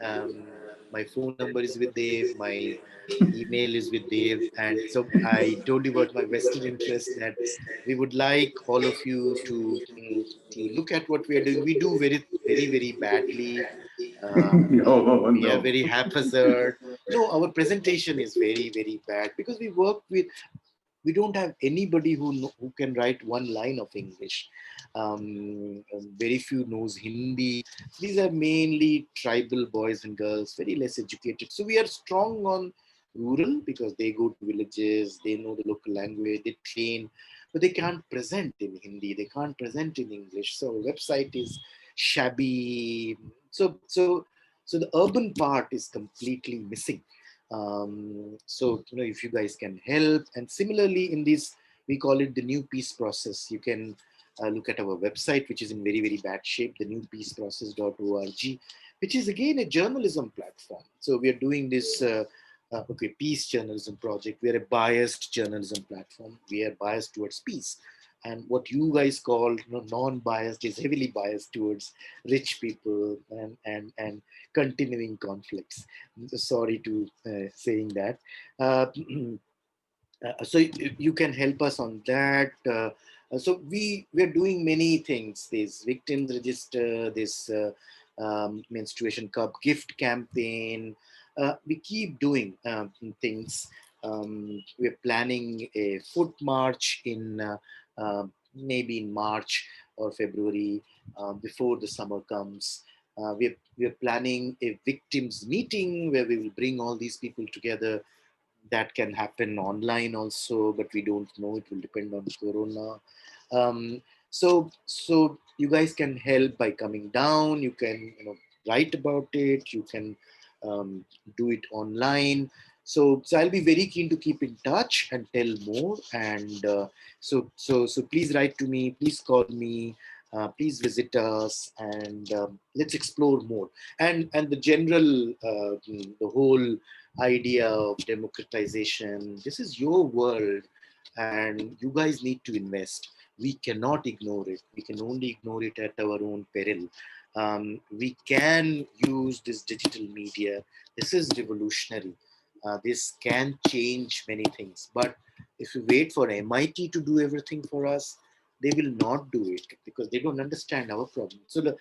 My phone number is with Dave. My email is with Dave, and so I told you about my vested interest that we would like all of you to look at what we are doing. We do very, very, very badly. We are No. very haphazard. No, our presentation is very, very bad because we don't have anybody who can write one line of English. Very few knows Hindi. These are mainly tribal boys and girls, very less educated. So we are strong on rural because they go to villages, they know the local language, they train, but they can't present in Hindi, they can't present in English. So our website is shabby. So the urban part is completely missing. So if you guys can help, and similarly in this, we call it the new peace process. You can look at our website, which is in very, very bad shape, the newpeaceprocess.org, which is again a journalism platform. So we are doing this peace journalism project. We are a biased journalism platform. We are biased towards peace. And what you guys call non-biased is heavily biased towards rich people and continuing conflicts. Sorry to saying that. So you can help us on that. So we're doing many things. There's victims register, this menstruation cup gift campaign. We keep doing things. We're planning a foot march in maybe in March or February before the summer comes. We're planning a victims meeting where we will bring all these people together. That can happen online also, but we don't know. It will depend on Corona. So you guys can help by coming down. You can write about it. You can do it online. So I'll be very keen to keep in touch and tell more. And so please write to me. Please call me. Please visit us, and let's explore more. And the general, the whole idea of democratization. This is your world, and you guys need to invest. We cannot ignore it. We can only ignore it at our own peril. We can use this digital media. This is revolutionary. This can change many things. But if we wait for MIT to do everything for us, they will not do it because they don't understand our problem. So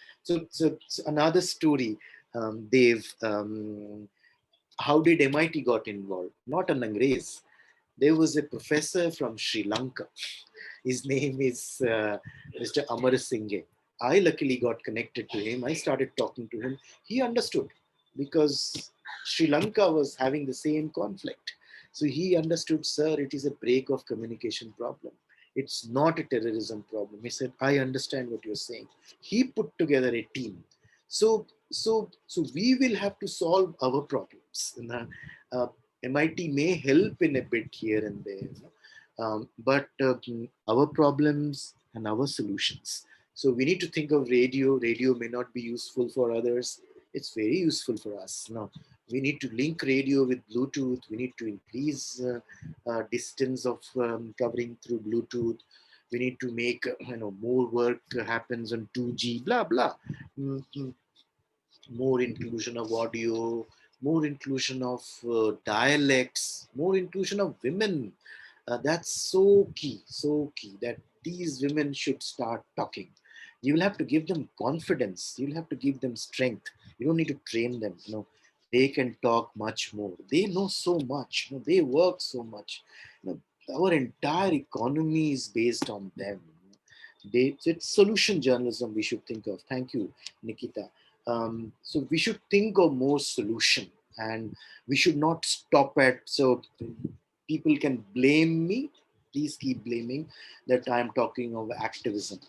another story, Dave. How did MIT got involved? Not an Angrez. There was a professor from Sri Lanka. His name is Mr. Amar Singhe. I luckily got connected to him. I started talking to him. He understood because Sri Lanka was having the same conflict. So he understood, sir, it is a break of communication problem. It's not a terrorism problem. He said, I understand what you're saying. He put together a team. So we will have to solve our problems. Uh, MIT may help in a bit here and there, but our problems and our solutions. So we need to think of radio. Radio may not be useful for others. It's very useful for us. Now we need to link radio with Bluetooth. We need to increase distance of covering through Bluetooth. We need to make more work happens on 2G. Blah blah. Mm, mm, More inclusion of audio, more inclusion of dialects, more inclusion of women. That's so key that these women should start talking. You will have to give them confidence. You'll have to give them strength. You don't need to train them. They can talk much more. They know so much. They work so much. Our entire economy is based on them. It's solution journalism we should think of. Thank you, Nikita. So we should think of more solution, and we should not stop at. So people can blame me. Please keep blaming that I am talking of activism.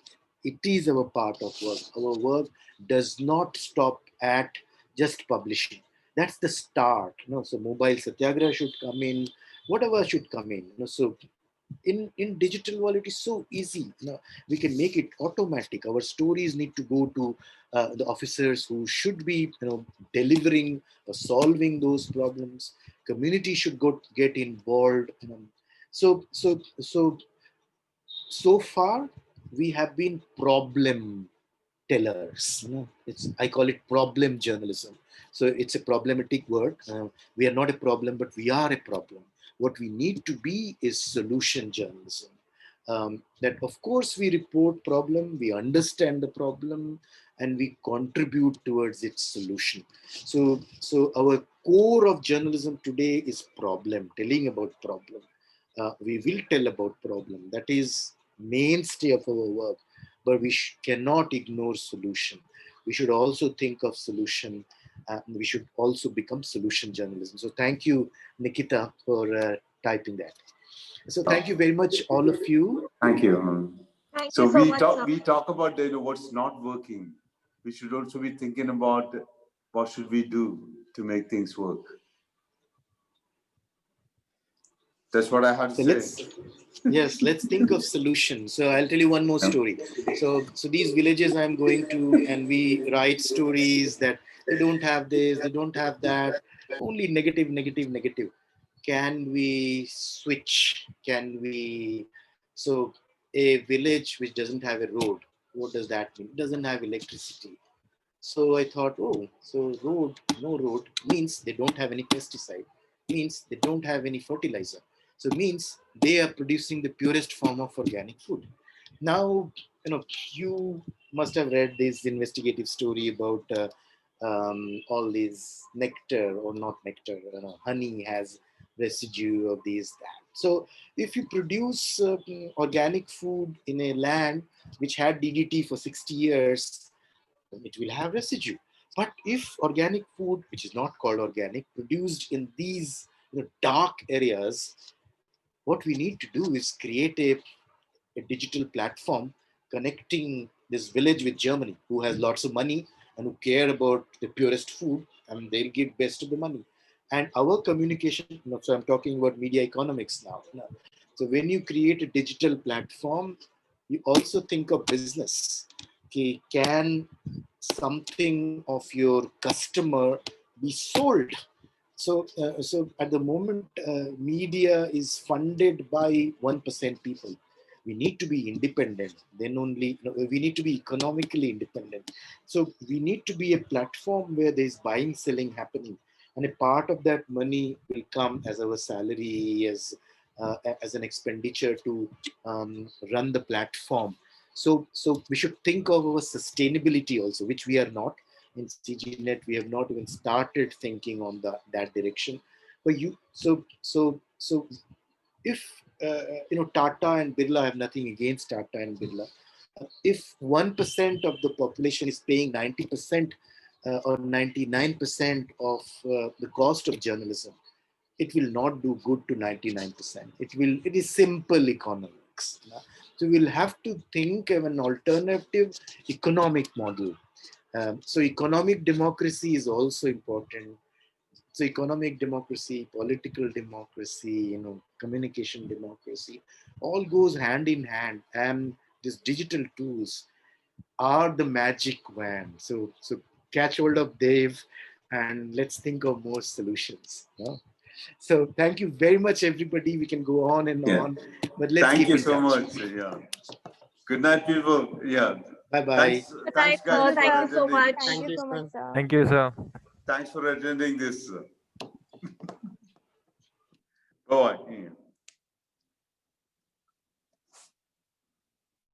It is our part of work. Our work does not stop at just publishing. That's the start. So mobile Satyagraha should come in. Whatever should come in. So in digital world it is so easy. We can make it automatic. Our stories need to go to the officers who should be delivering or solving those problems. Community should get involved. So far we have been problem tellers. It's, I call it problem journalism. So it's a problematic word. We are not a problem, but we are a problem. What we need to be is solution journalism. That of course we report problem, we understand the problem, and we contribute towards its solution. So our core of journalism today is problem, telling about problem. We will tell about problem. That is mainstay of our work, but we cannot ignore solution. We should also think of solution. We should also become solution journalism. So thank you, Nikita, for typing that. So thank you very much, all of you. Thank you. Thank So you so much, sir. we talk about what's not working. We should also be thinking about what should we do to make things work. That's what I had to say. Let's think of solutions. So I'll tell you one more story. So these villages I'm going to, and we write stories that they don't have this, they don't have that, only negative, negative, negative. Can we switch? Can we? So a village which doesn't have a road, what does that mean? It doesn't have electricity. So I thought, oh, so no road means they don't have any pesticide, means they don't have any fertilizer. So means they are producing the purest form of organic food. Now, you must have read this investigative story about all these nectar or not nectar, honey has residue of these, that. So if you produce organic food in a land which had DDT for 60 years, it will have residue. But if organic food, which is not called organic, produced in these dark areas, what we need to do is create a digital platform connecting this village with Germany, who has lots of money and who care about the purest food, and they'll give best of the money. And our communication, so I'm talking about media economics now. So when you create a digital platform, you also think of business. Okay, can something of your customer be sold so at the moment, media is funded by 1% people. We need to be independent. Then only we need to be economically independent. So we need to be a platform where there is buying, selling happening, and a part of that money will come as our salary, as an expenditure to run the platform. So we should think of our sustainability also, which we are not in CGNet. We have not even started thinking on that direction. But if Tata and Birla, I have nothing against Tata and Birla. If 1% of the population is paying 90% or 99% of the cost of journalism, it will not do good to 99%. It is simple economics. So we'll have to think of an alternative economic model. So economic democracy is also important. So economic democracy, political democracy, communication democracy, all goes hand in hand. And these digital tools are the magic wand. So catch hold of Dave and let's think of more solutions. So thank you very much, everybody. We can go on and on, but let's Thank keep you in so touch. much. Yeah. Good night, people. Yeah. Bye-bye. Thanks, guys, for Thank you so attending. much. Thank you so much, sir. Thank you, sir. Thanks for attending this. Bye.